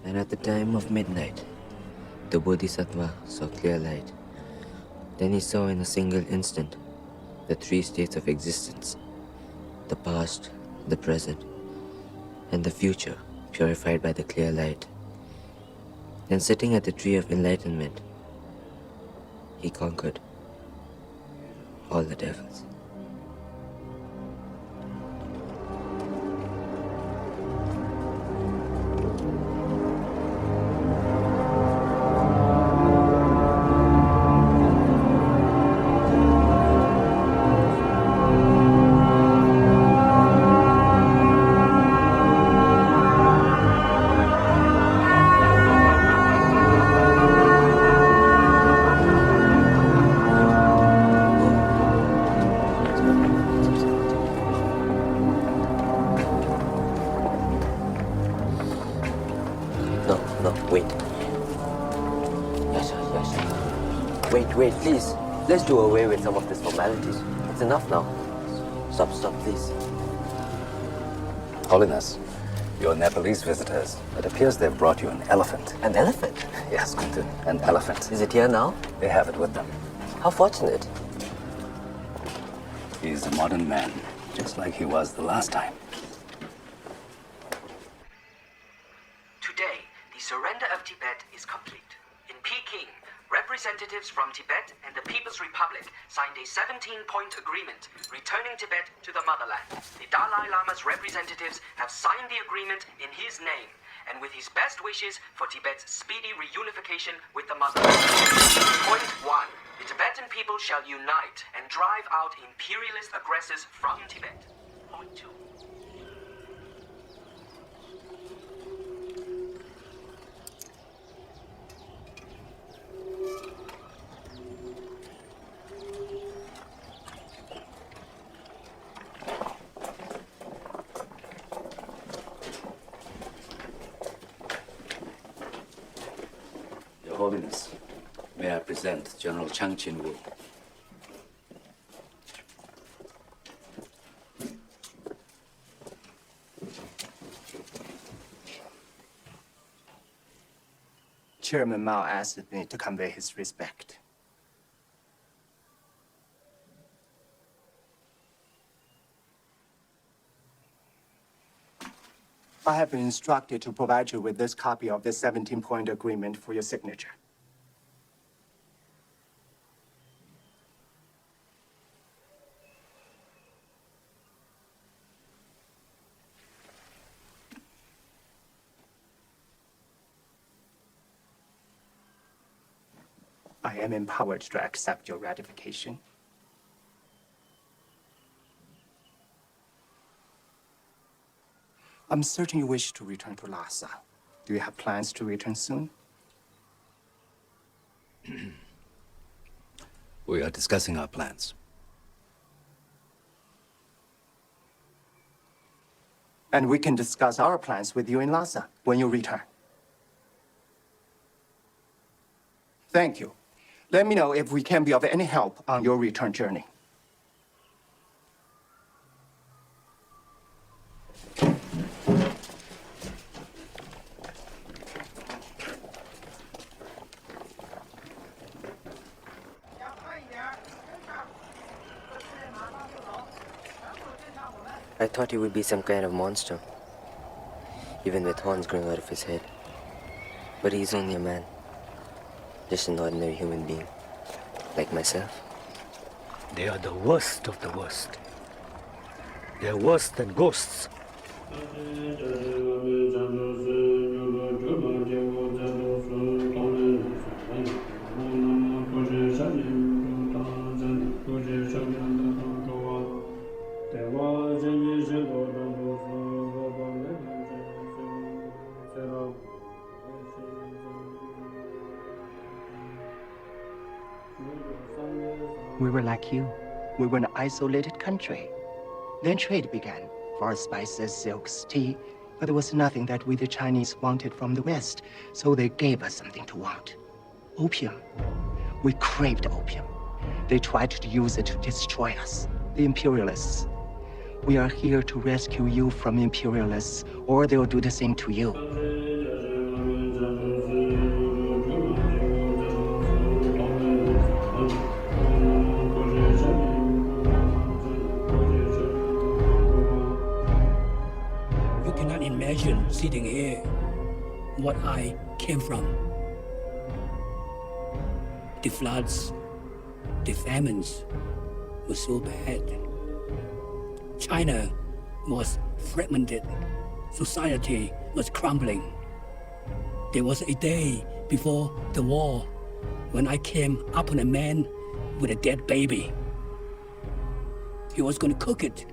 And at the time of midnight, the Bodhisattva saw clear light. Then he saw in a single instant the three states of existence: the past, the present, and the future, purified by the clear light. And sitting at the tree of enlightenment, he conquered all the devils. Wait, please. Let's do away with some of these formalities. It's enough now. Stop, please. Holiness, your Nepalese visitors, it appears they've brought you an elephant. An elephant? Yes, Kundun, an elephant. Is it here now? They have it with them. How fortunate. He's a modern man, just like he was the last time. Today, the surrender of Tibet is complete. In Peking, representatives from Tibet and the People's Republic signed a 17-point agreement returning Tibet to the motherland. The Dalai Lama's representatives have signed the agreement in his name and with his best wishes for Tibet's speedy reunification with the motherland. Point 1. The Tibetan people shall unite and drive out imperialist aggressors from Tibet. Point 2. Your Holiness, may I present General Chang Chin-Wu. Chairman Mao asked me to convey his respect. I have been instructed to provide you with this copy of the 17-point agreement for your signature. I am empowered to accept your ratification. I'm certain you wish to return to Lhasa. Do you have plans to return soon? We are discussing our plans. And we can discuss our plans with you in Lhasa when you return. Thank you. Let me know if we can be of any help on your return journey. I thought he would be some kind of monster, even with horns growing out of his head. But he's only a man, just an ordinary human being, like myself. They are the worst of the worst. They're worse than ghosts. We were like you. We were an isolated country. Then trade began for spices, silks, tea, but there was nothing that we the Chinese wanted from the West, so they gave us something to want. Opium. We craved opium. They tried to use it to destroy us, the imperialists. We are here to rescue you from imperialists, or they'll do the same to you. imagine sitting here what I came from. The floods, the famines were so bad. China was fragmented. Society was crumbling. There was a day before the war when I came upon a man with a dead baby. He was going to cook it.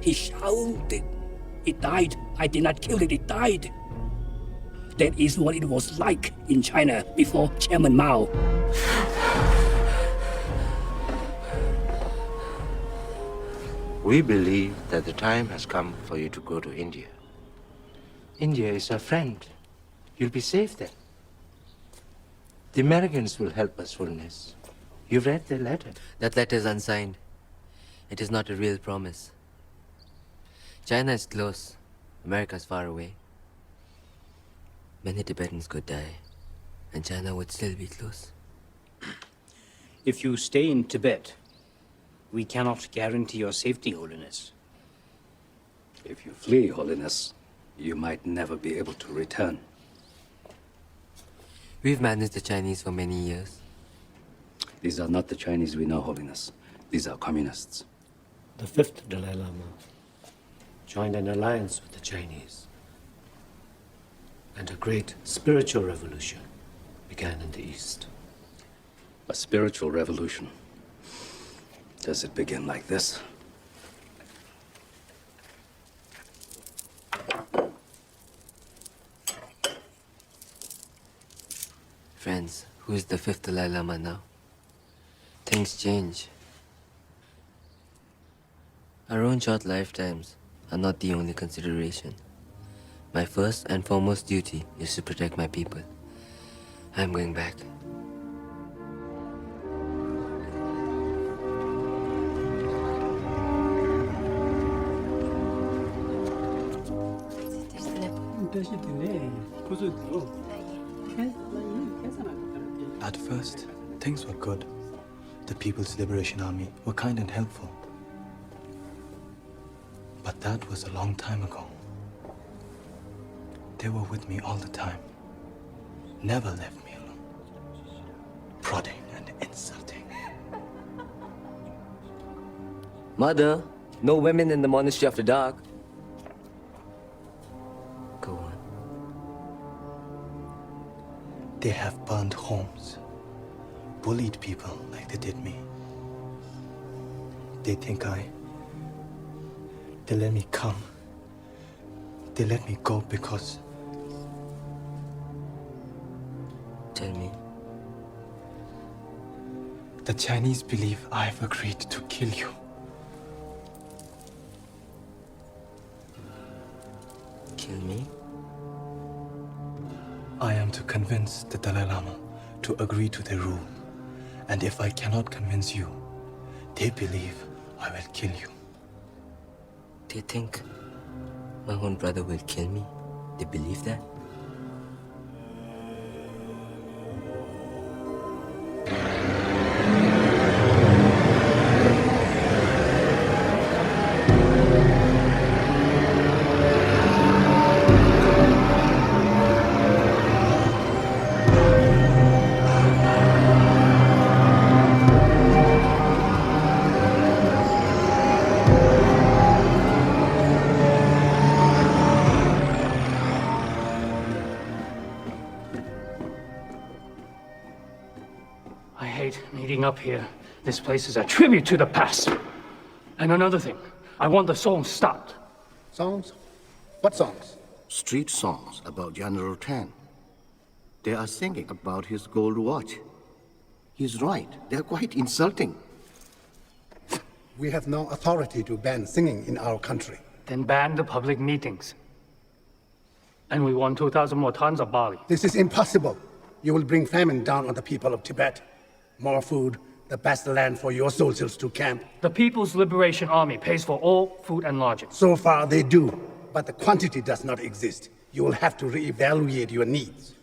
He shouted. It died. I did not kill it. It died. That is what it was like in China before Chairman Mao. We believe that the time has come for you to go to India. India is our friend. You'll be safe there. The Americans will help us, Holiness. You've read the letter. That letter is unsigned. It is not a real promise. China is close. America is far away. Many Tibetans could die, and China would still be close. If you stay in Tibet, we cannot guarantee your safety, Holiness. If you flee, Holiness, you might never be able to return. We've managed the Chinese for many years. These are not the Chinese we know, Holiness. These are communists. The fifth Dalai Lama joined an alliance with the Chinese, and a great spiritual revolution began in the East. A spiritual revolution. Does it begin like this? Friends, who is the fifth Dalai Lama now? Things change. Our own short lifetimes are not the only consideration. My first and foremost duty is to protect my people. I'm going back. At first, things were good. The People's Liberation Army were kind and helpful. But that was a long time ago. They were with me all the time. Never left me alone. Prodding and insulting. Mother, no women in the monastery after dark. Go on. They have burned homes, bullied people like they did me. They think they let me come. They let me go because... Tell me. The Chinese believe I've agreed to kill you. Kill me? I am to convince the Dalai Lama to agree to their rule. And if I cannot convince you, they believe I will kill you. They think my own brother will kill me? They believe that? Up here. This place is a tribute to the past. And another thing, I want the songs stopped. Songs? What songs? Street songs about General Tan. They are singing about his gold watch. He's right. They're quite insulting. We have no authority to ban singing in our country. Then ban the public meetings. And we want 2,000 more tons of barley. This is impossible. You will bring famine down on the people of Tibet. More food, the best land for your soldiers to camp. The People's Liberation Army pays for all food and lodging. So far they do, but the quantity does not exist. You will have to reevaluate your needs.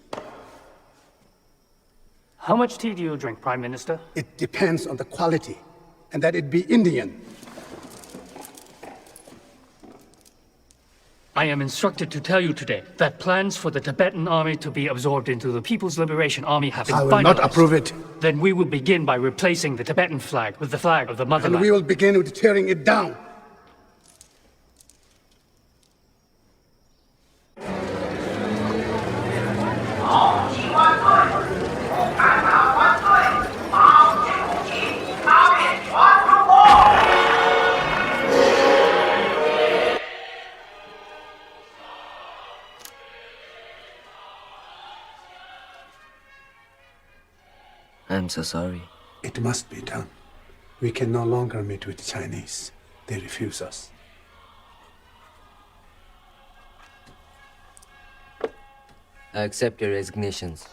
How much tea do you drink, Prime Minister? It depends on the quality, and that it be Indian. I am instructed to tell you today that plans for the Tibetan army to be absorbed into the People's Liberation Army have been finalized. I will not approve it. Then we will begin by replacing the Tibetan flag with the flag of the motherland. And we will begin with tearing it down. I'm so sorry. It must be done. We can no longer meet with the Chinese. They refuse us. I accept your resignations.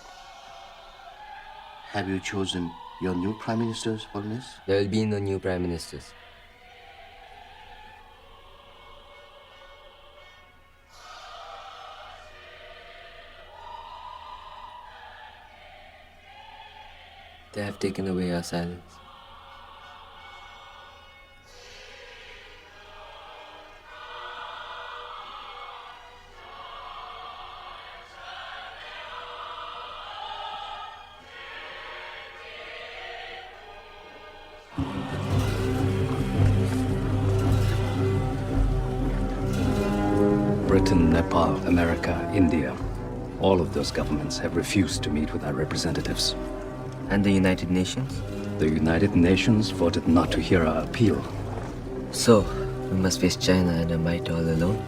Have you chosen your new Prime Minister's Holiness? There will be no new Prime Ministers. They have taken away our silence. Britain, Nepal, America, India. All of those governments have refused to meet with our representatives. And the United Nations? The United Nations voted not to hear our appeal. So, we must face China and her might all alone?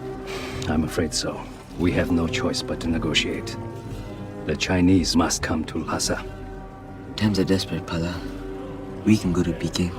I'm afraid so. We have no choice but to negotiate. The Chinese must come to Lhasa. Times are desperate, Pala. We can go to Peking.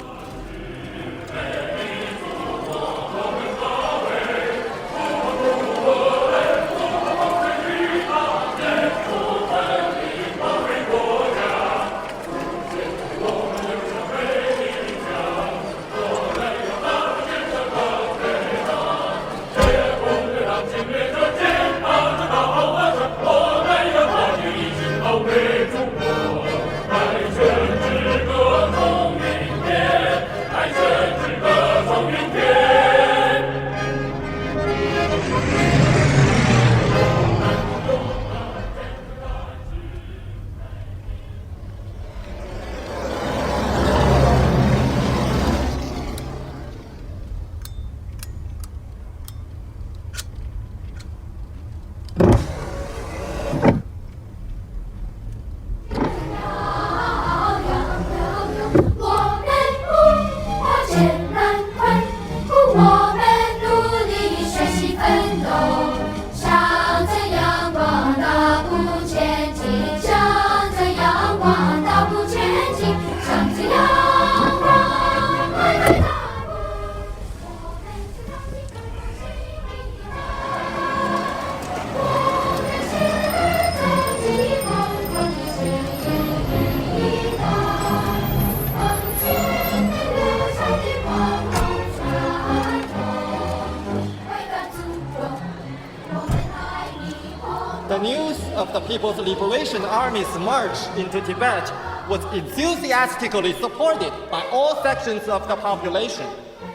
The news of the People's Liberation Army's march into Tibet was enthusiastically supported by all sections of the population.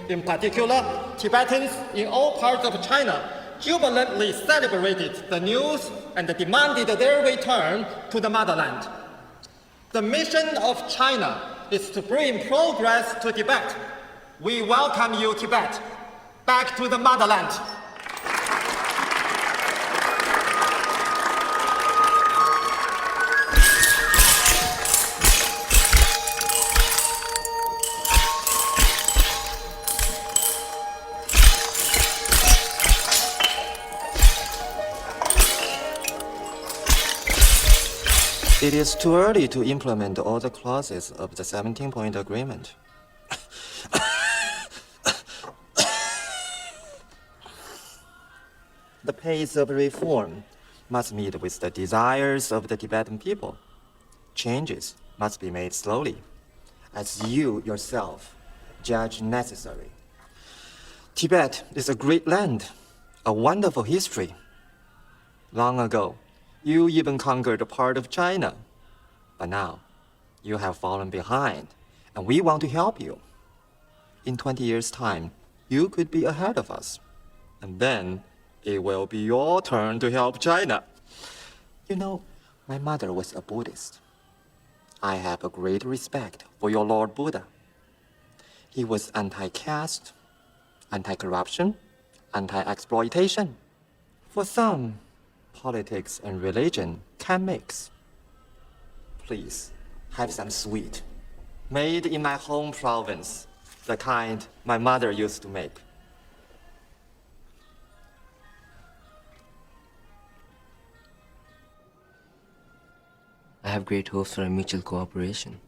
In particular, Tibetans in all parts of China jubilantly celebrated the news and demanded their return to the motherland. The mission of China is to bring progress to Tibet. We welcome you, Tibet, back to the motherland. It is too early to implement all the clauses of the 17-point agreement. The pace of reform must meet with the desires of the Tibetan people. Changes must be made slowly, as you yourself judge necessary. Tibet is a great land, a wonderful history. Long ago, you even conquered a part of China. But now, you have fallen behind, and we want to help you. In 20 years' time, you could be ahead of us. And then, it will be your turn to help China. You know, my mother was a Buddhist. I have a great respect for your Lord Buddha. He was anti-caste, anti-corruption, anti-exploitation. For some, politics and religion can mix. Please, have some sweet, made in my home province, the kind my mother used to make. I have great hopes for a mutual cooperation.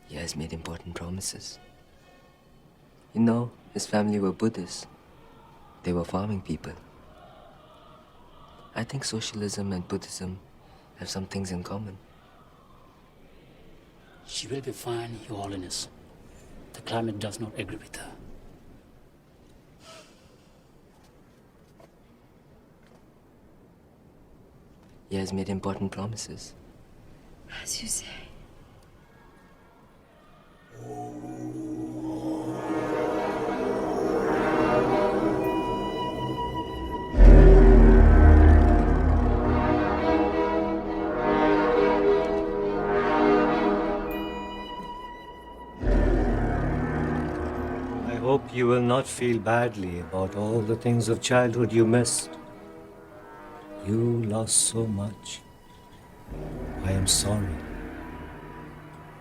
He has made important promises. You know, his family were Buddhists. They were farming people. I think socialism and Buddhism have some things in common. She will be fine, Your Holiness. The climate does not agree with her. He has made important promises. As you say. I hope you will not feel badly about all the things of childhood you missed. You lost so much. I am sorry.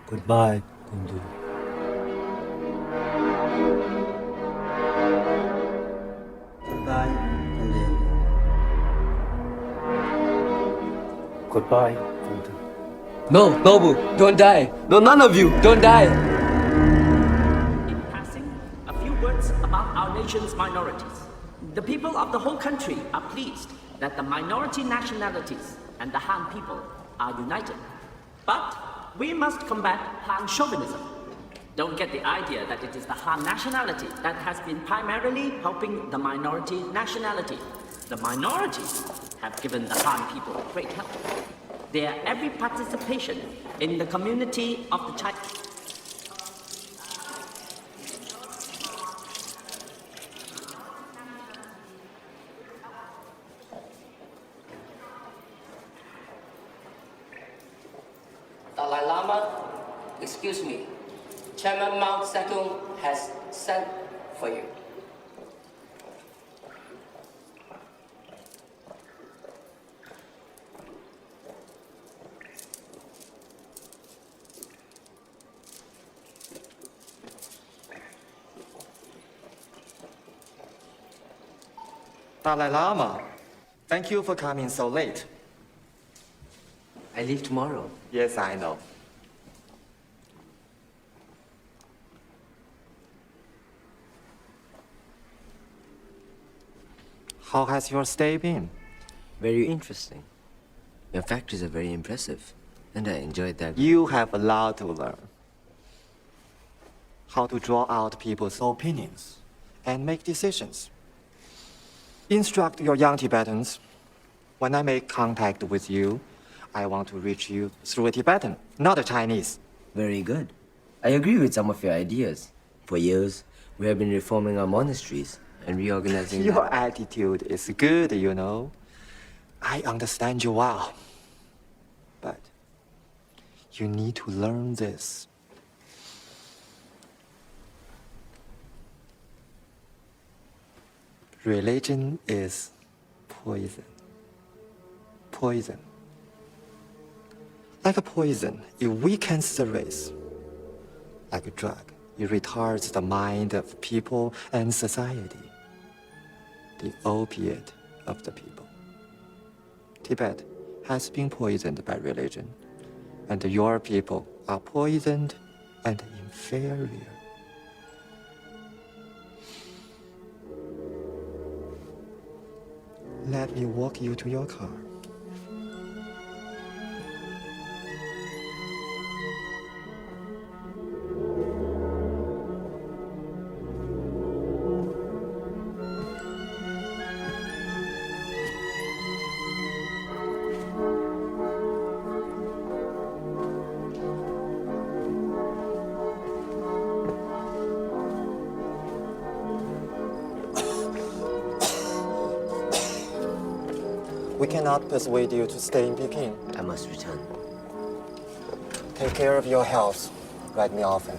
Goodbye, Kundun. Goodbye, Goodbye, Kundun. No, Nobu, don't die. No, none of you, don't die. In passing, a few words about our nation's minorities. The people of the whole country are pleased that the minority nationalities and the Han people are united. But we must combat Han chauvinism. Don't get the idea that it is the Han nationality that has been primarily helping the minority nationality. The minorities have given the Han people great help. Their every participation in the community of the China. Dalai Lama, excuse me. Chairman Mao Zedong has sent for you. Dalai Lama, thank you for coming so late. I leave tomorrow. Yes, I know. How has your stay been? Very interesting. Your factories are very impressive, and I enjoyed that. You have a lot to learn. How to draw out people's opinions and make decisions. Instruct your young Tibetans. When I make contact with you, I want to reach you through a Tibetan, not a Chinese. Very good. I agree with some of your ideas. For years, we have been reforming our monasteries and reorganizing Your them. attitude is good, you know. I understand you well. But you need to learn this. Religion is poison. Poison. Like a poison, it weakens the race. Like a drug, it retards the mind of people and society. The opiate of the people. Tibet has been poisoned by religion, and your people are poisoned and inferior. Let me walk you to your car. We cannot persuade you to stay in Peking. I must return. Take care of your health. Write me often.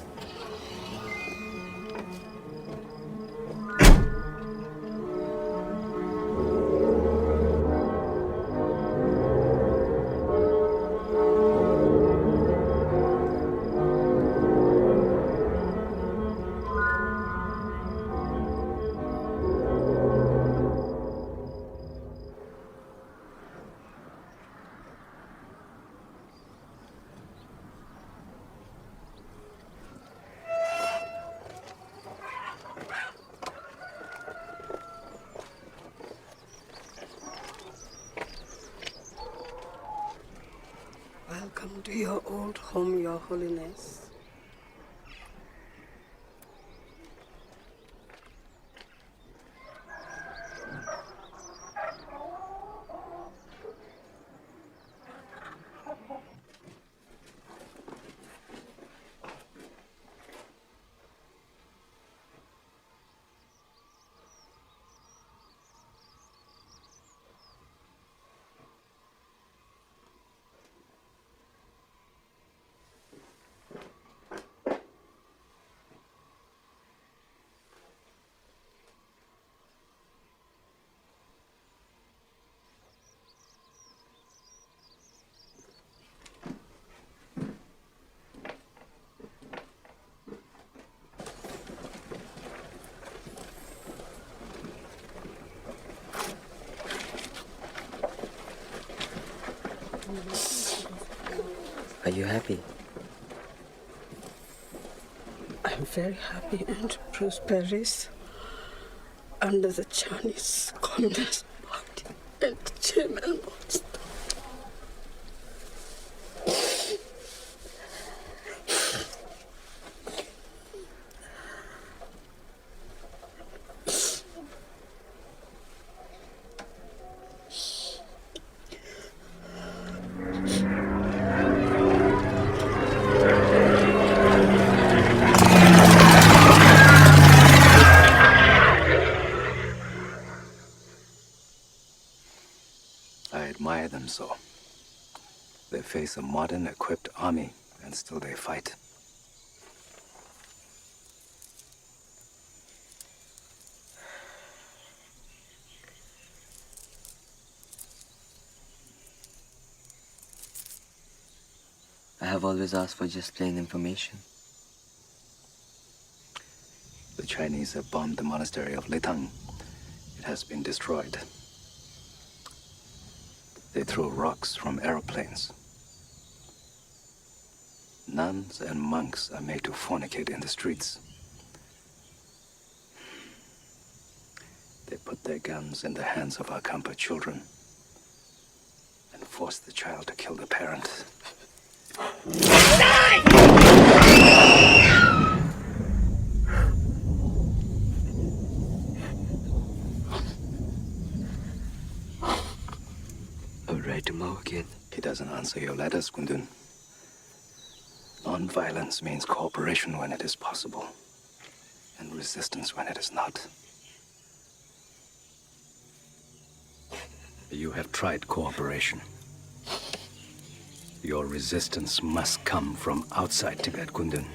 Welcome to your old home, Your Holiness. Are you happy? I'm very happy and prosperous under the Chinese Communist Party and Chairman Mao. So they face a modern equipped army and still they fight. I have always asked for just plain information. The Chinese have bombed the monastery of Letang. It has been destroyed. They throw rocks from aeroplanes. Nuns and monks are made to fornicate in the streets. They put their guns in the hands of our Kampa children and force the child to kill the parent. I would write to Mao again. He doesn't answer your letters, Kundun. Non-violence means cooperation when it is possible, and resistance when it is not. You have tried cooperation. Your resistance must come from outside Tibet, Kundun.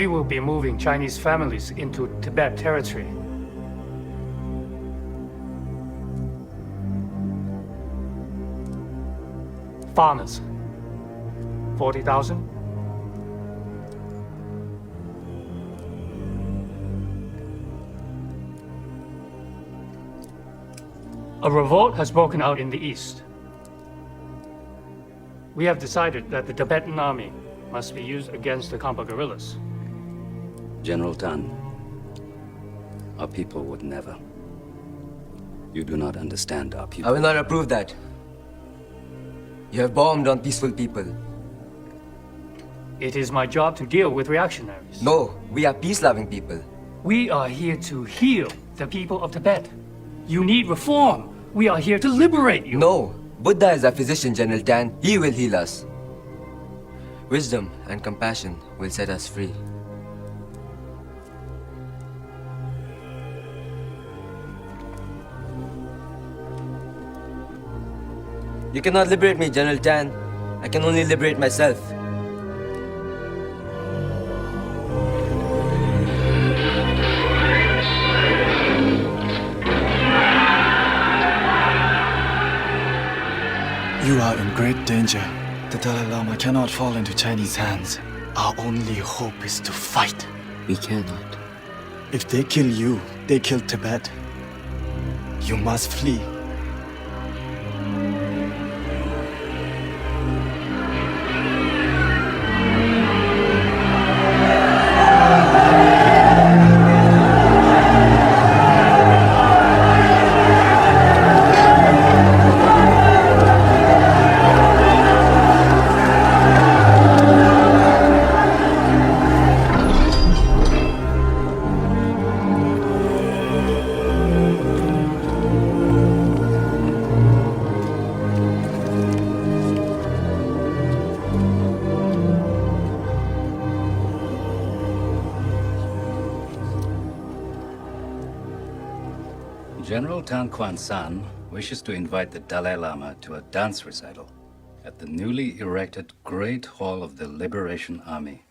we will be moving Chinese families into Tibet territory. Farmers, 40,000. A revolt has broken out in the east. We have decided that the Tibetan army must be used against the Khampa guerrillas. General Tan, our people would never. You do not understand our people. I will not approve that. You have bombed on peaceful people. It is my job to deal with reactionaries. No, we are peace-loving people. We are here to heal the people of Tibet. You need reform. We are here to liberate you. No, Buddha is our physician, General Tan. He will heal us. Wisdom and compassion will set us free. You cannot liberate me, General Tan. I can only liberate myself. You are in great danger. The Dalai Lama cannot fall into Chinese hands. Our only hope is to fight. We cannot. If they kill you, they kill Tibet. You must flee. General Tan Quan San wishes to invite the Dalai Lama to a dance recital at the newly erected Great Hall of the Liberation Army.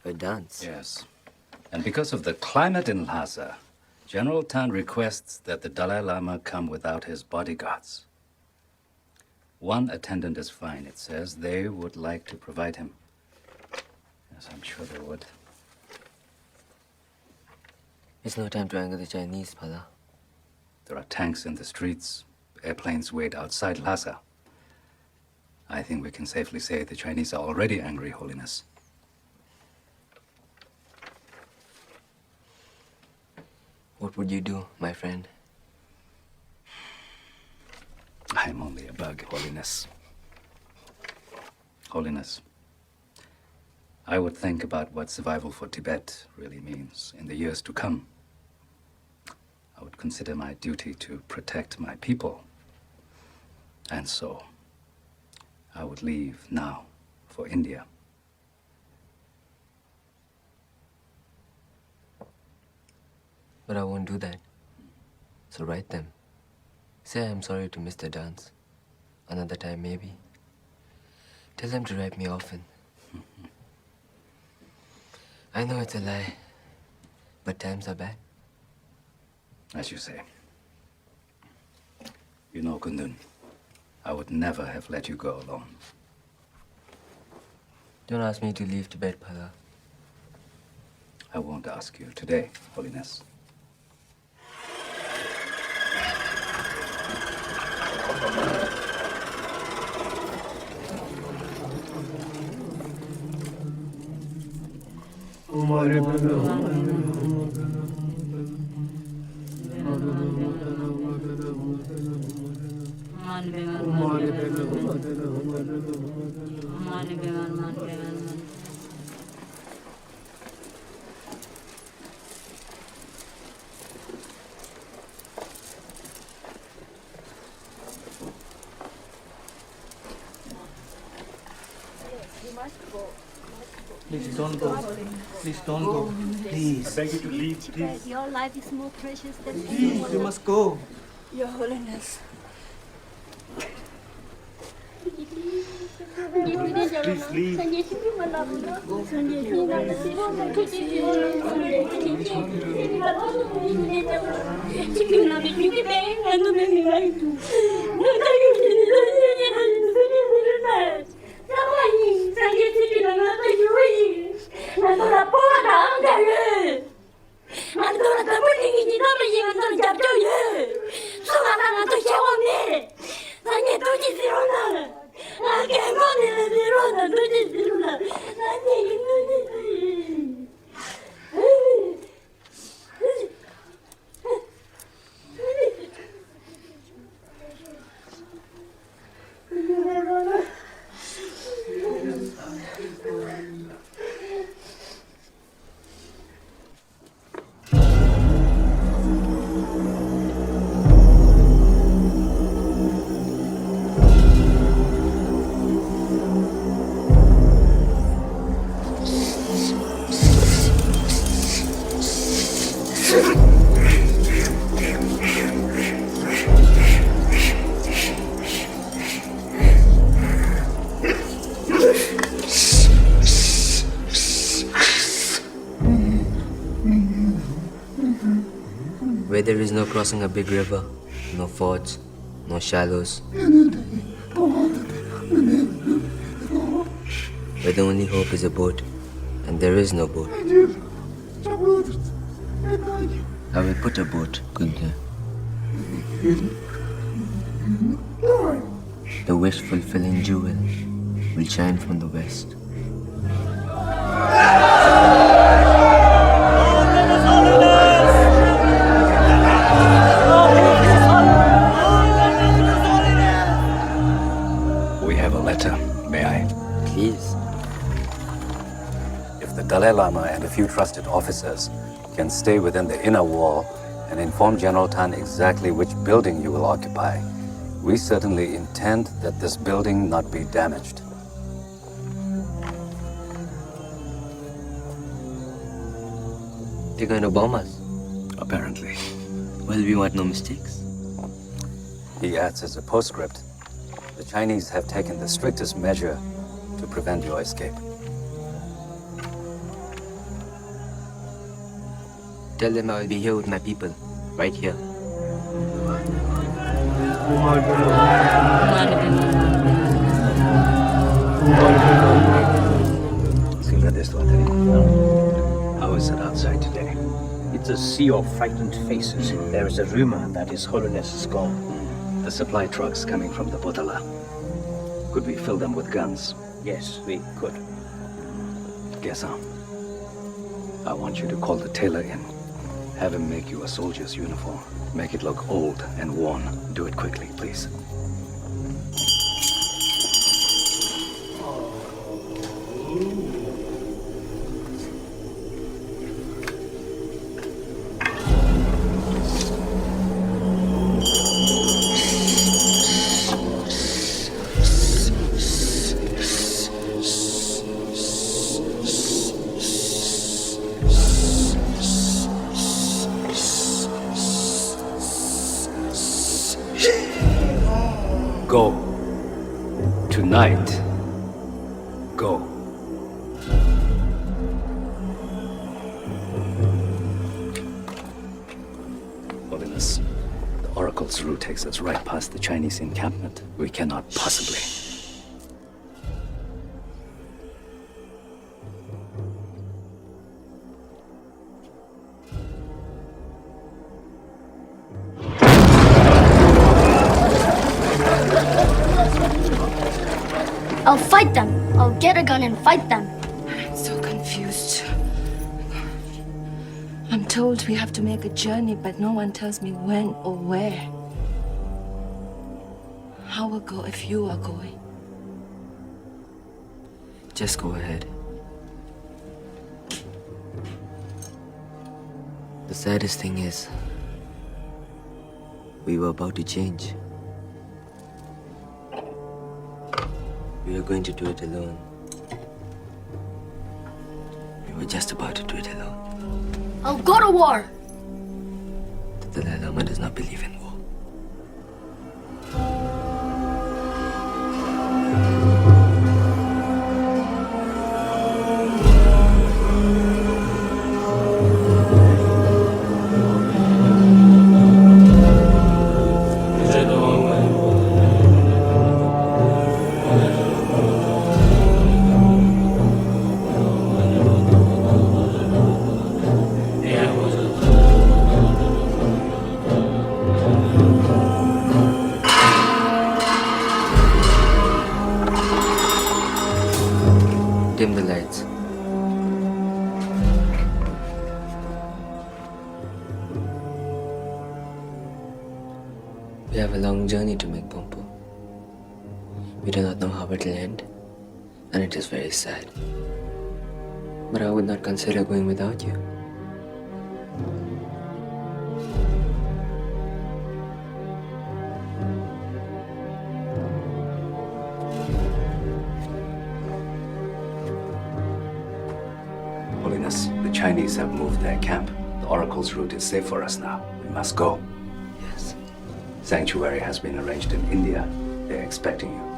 A dance? Yes. And because of the climate in Lhasa, General Tan requests that the Dalai Lama come without his bodyguards. One attendant is fine, it says. They would like to provide him. Yes, I'm sure they would. It's no time to anger the Chinese, Pala. There are tanks in the streets. Airplanes wait outside Lhasa. I think we can safely say the Chinese are already angry, Holiness. What would you do, my friend? I'm only a bug, Holiness. Holiness, I would think about what survival for Tibet really means in the years to come. I would consider my duty to protect my people. And so, I would leave now for India. But I won't do that. So write them. Say I'm sorry to miss the dance. Another time, maybe. Tell them to write me often. I know it's a lie, but times are bad. As you say. You know, Kundun, I would never have let you go alone. Don't ask me to leave Tibet, Pala. I won't ask you today, Holiness. Please don't go. Please don't go. Please. I beg you to leave, please. Your life is more precious than Please, you must go. Your Holiness. Please leave. Where there is no crossing a big river, no fords, no shallows. Where the only hope is a boat, and there is no boat. I will put a boat, Kundun. The wish-fulfilling jewel will shine from the west. We have a letter. May I? Please. If the Dalai Lama and a few trusted officers can stay within the inner wall and inform General Tan exactly which building you will occupy, we certainly intend that this building not be damaged. They're going to bomb us? Apparently. Well, we want no mistakes. He adds as a postscript, the Chinese have taken the strictest measure to prevent your escape. Tell them I will be here with my people, right here. How is it outside today? It's a sea of frightened faces. There is a rumor that His Holiness is gone. The supply trucks coming from the Potala. Could we fill them with guns? Yes, we could. Gesam, I want you to call the tailor in. Have him make you a soldier's uniform. Make it look old and worn. Do it quickly, please. Go. Tonight. Go. Holiness, the Oracle's route takes us right past the Chinese encampment. We cannot possibly. I'll fight them. I'll get a gun and fight them. I'm so confused. I'm told we have to make a journey, but no one tells me when or where. How will go if you are going? Just go ahead. The saddest thing is, we were about to change. We were going to do it alone. We were just about to do it alone. I'll go to war. The Dalai Lama does not believe in war. We have a long journey to make, Pompo. We do not know how it will end, and it is very sad. But I would not consider going without you. Holiness, the Chinese have moved their camp. The Oracle's route is safe for us now. We must go. Yes. Sanctuary has been arranged in India. They're expecting you.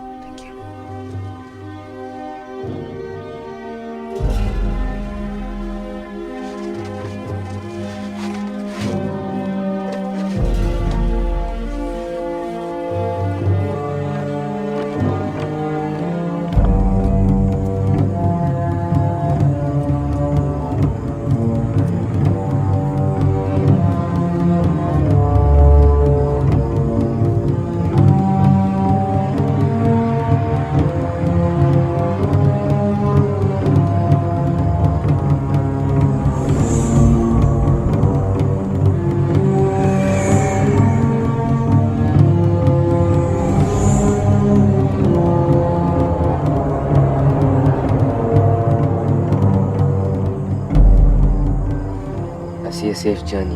A safe journey.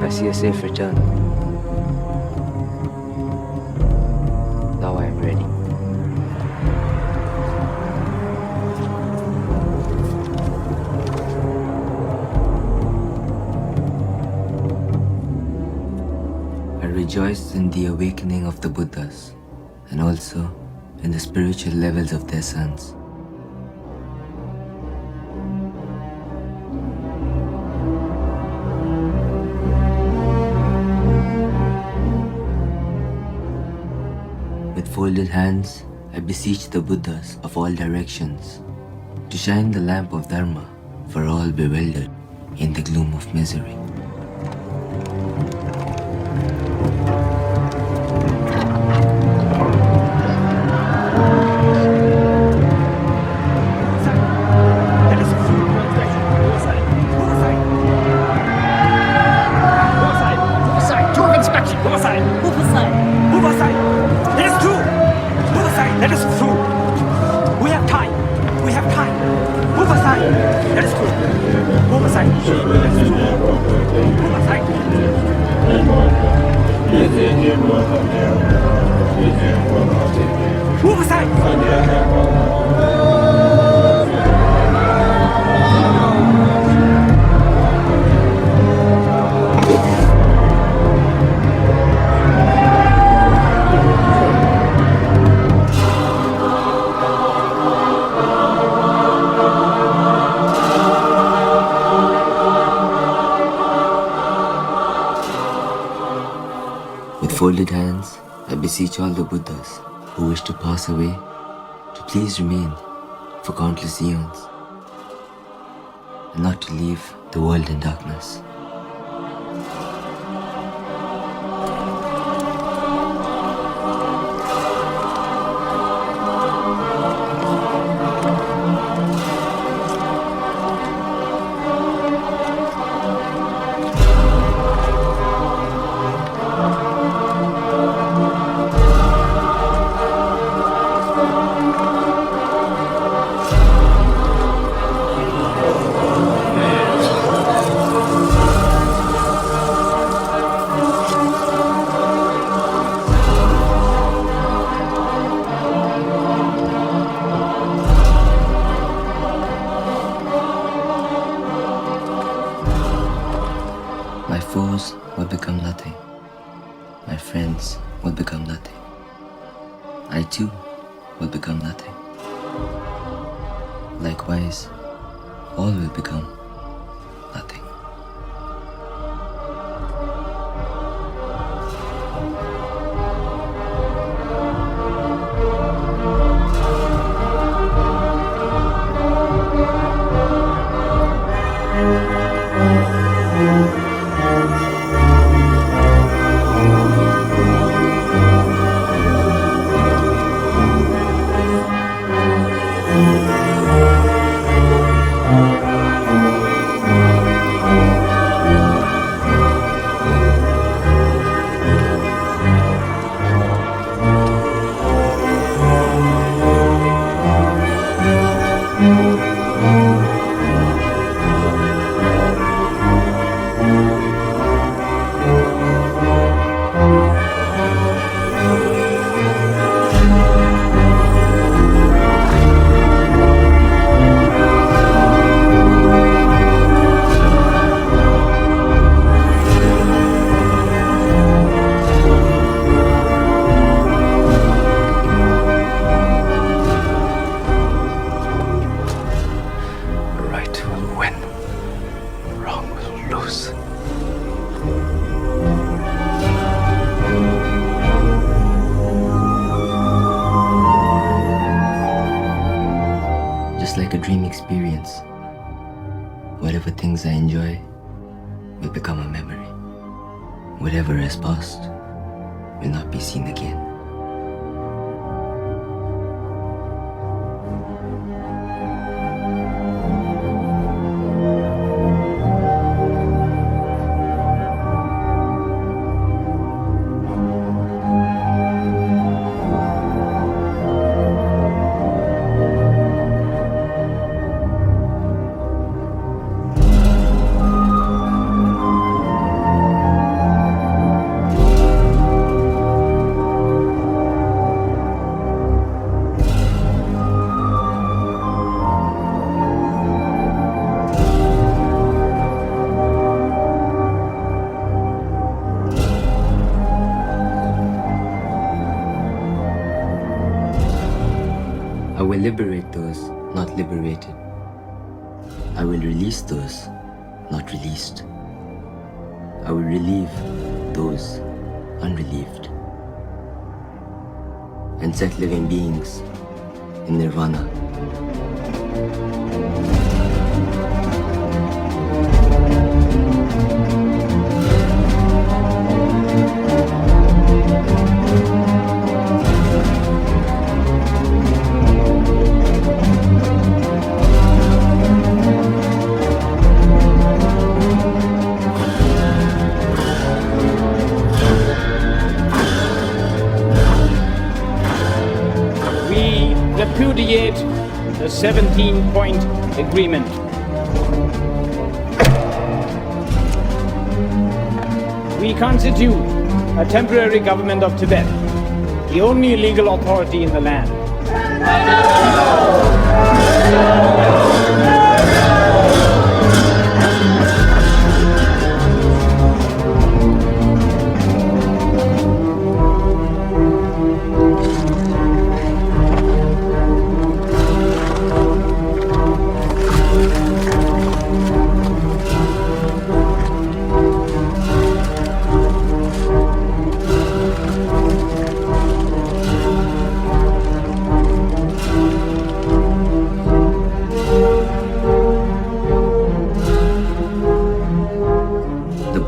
I see a safe return. Now I am ready. I rejoiced in the awakening of the Buddhas and also in the spiritual levels of their sons. With folded hands, I beseech the Buddhas of all directions to shine the lamp of Dharma for all bewildered in the gloom of misery. With folded hands, I beseech all the Buddhas who wish to pass away to please remain for countless eons and not to leave the world in darkness. My foes will become nothing. My friends will become nothing. I too will become nothing. Likewise, all will become nothing. supreme experience. Whatever things I enjoy will become a memory. Whatever has passed will not be seen again. I will liberate those not liberated. I will release those not released. I will relieve those unrelieved. And set living beings in nirvana. Repudiate the 17-point agreement. We constitute a temporary government of Tibet, the only legal authority in the land.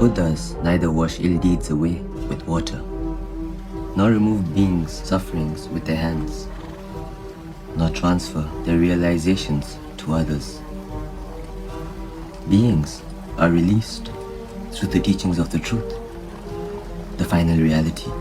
Buddhas neither wash ill deeds away with water, nor remove beings' sufferings with their hands, nor transfer their realizations to others. Beings are released through the teachings of the truth, the final reality.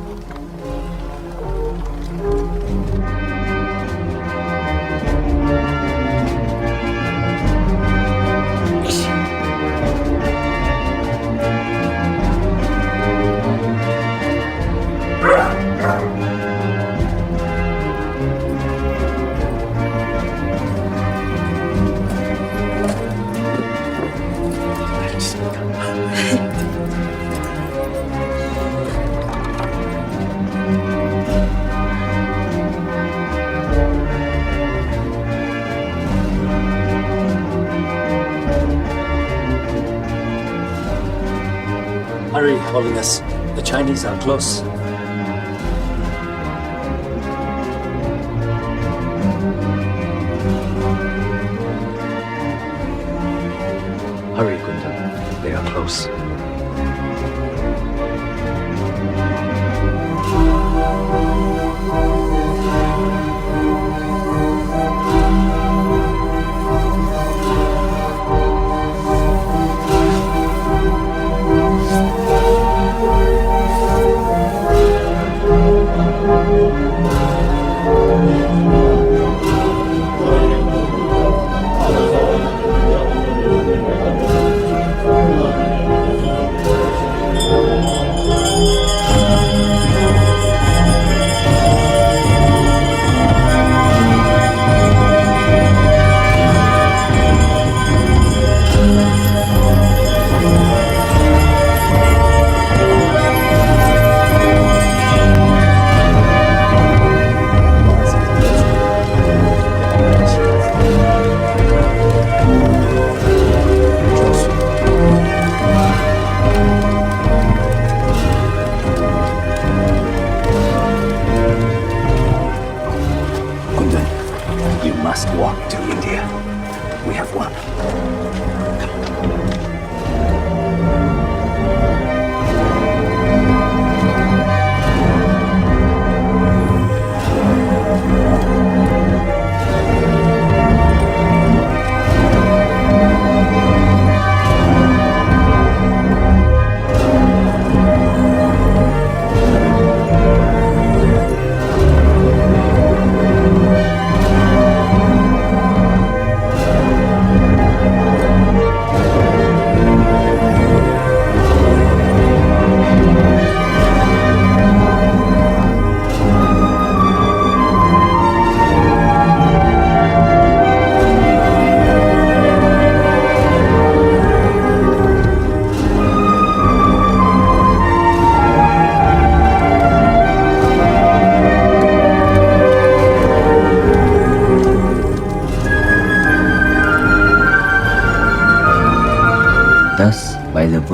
Hurry, Holiness. The Chinese are close. Hurry, Kundun. They are close.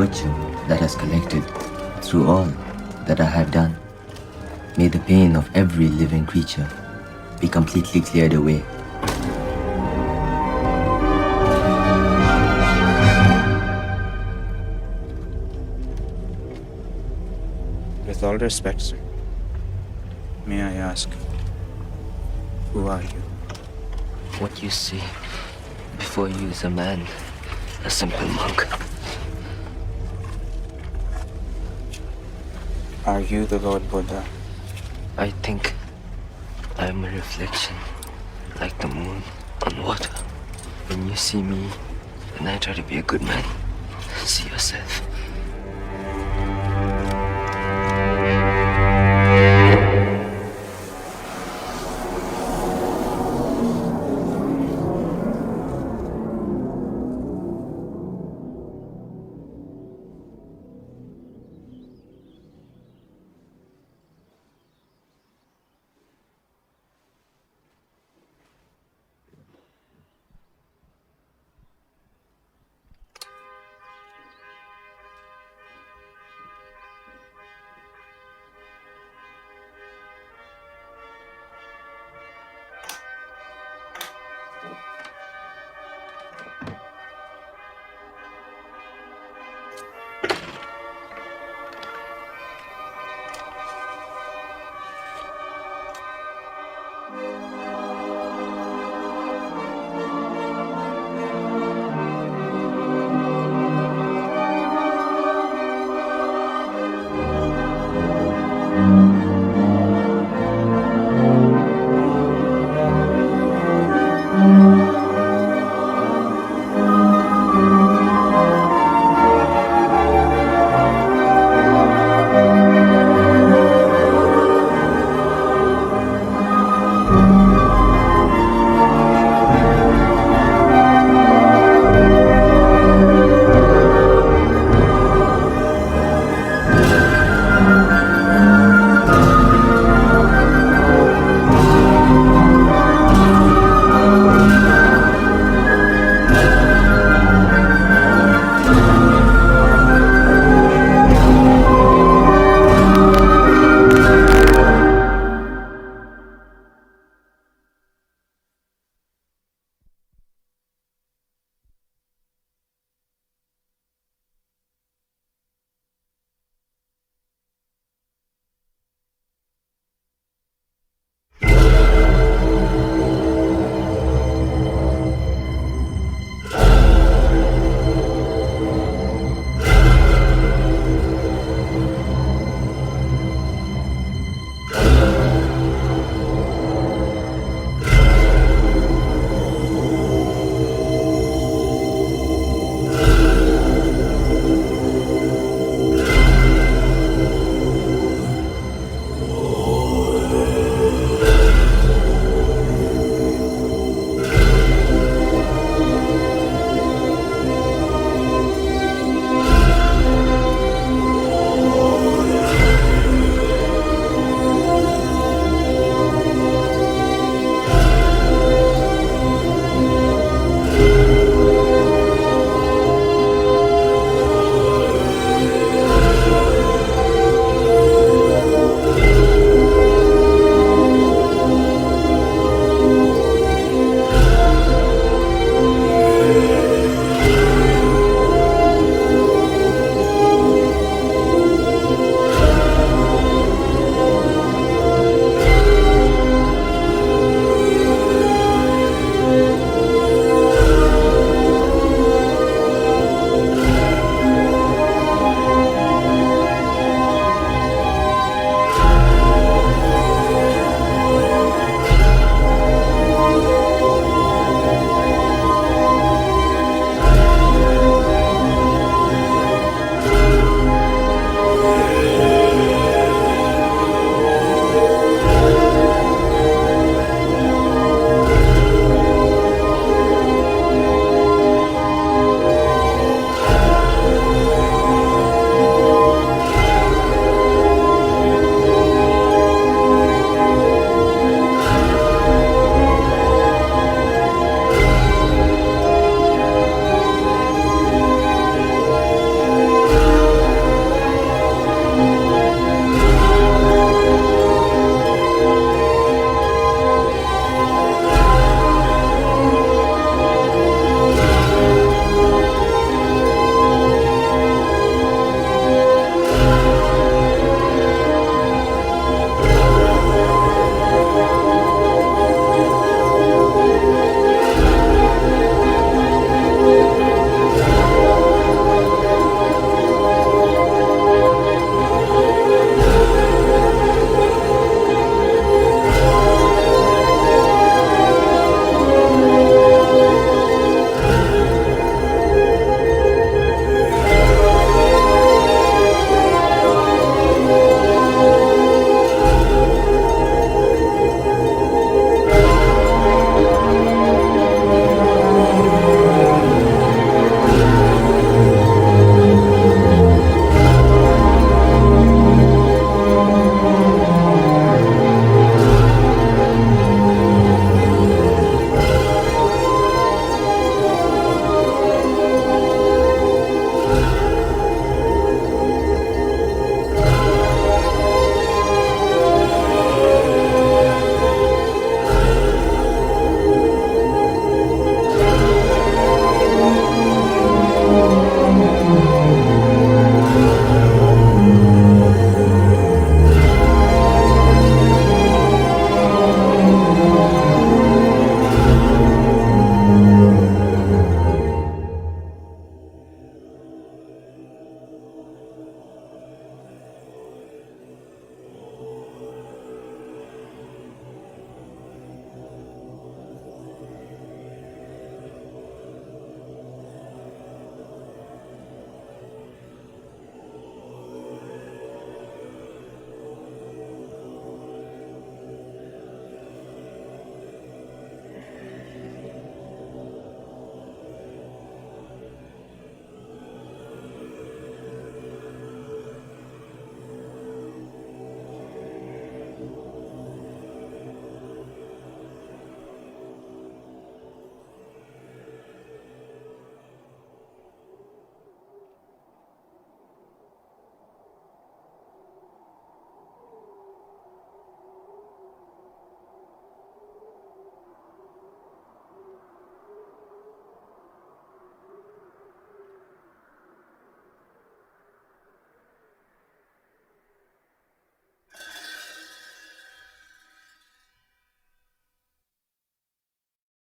virtue that has collected through all that I have done. May the pain of every living creature be completely cleared away. With all respect, sir, may I ask, who are you? What you see before you is a man, a simple monk. Are you the Lord Buddha? I think I am a reflection, like the moon on water. When you see me, then I try to be a good man. See yourself.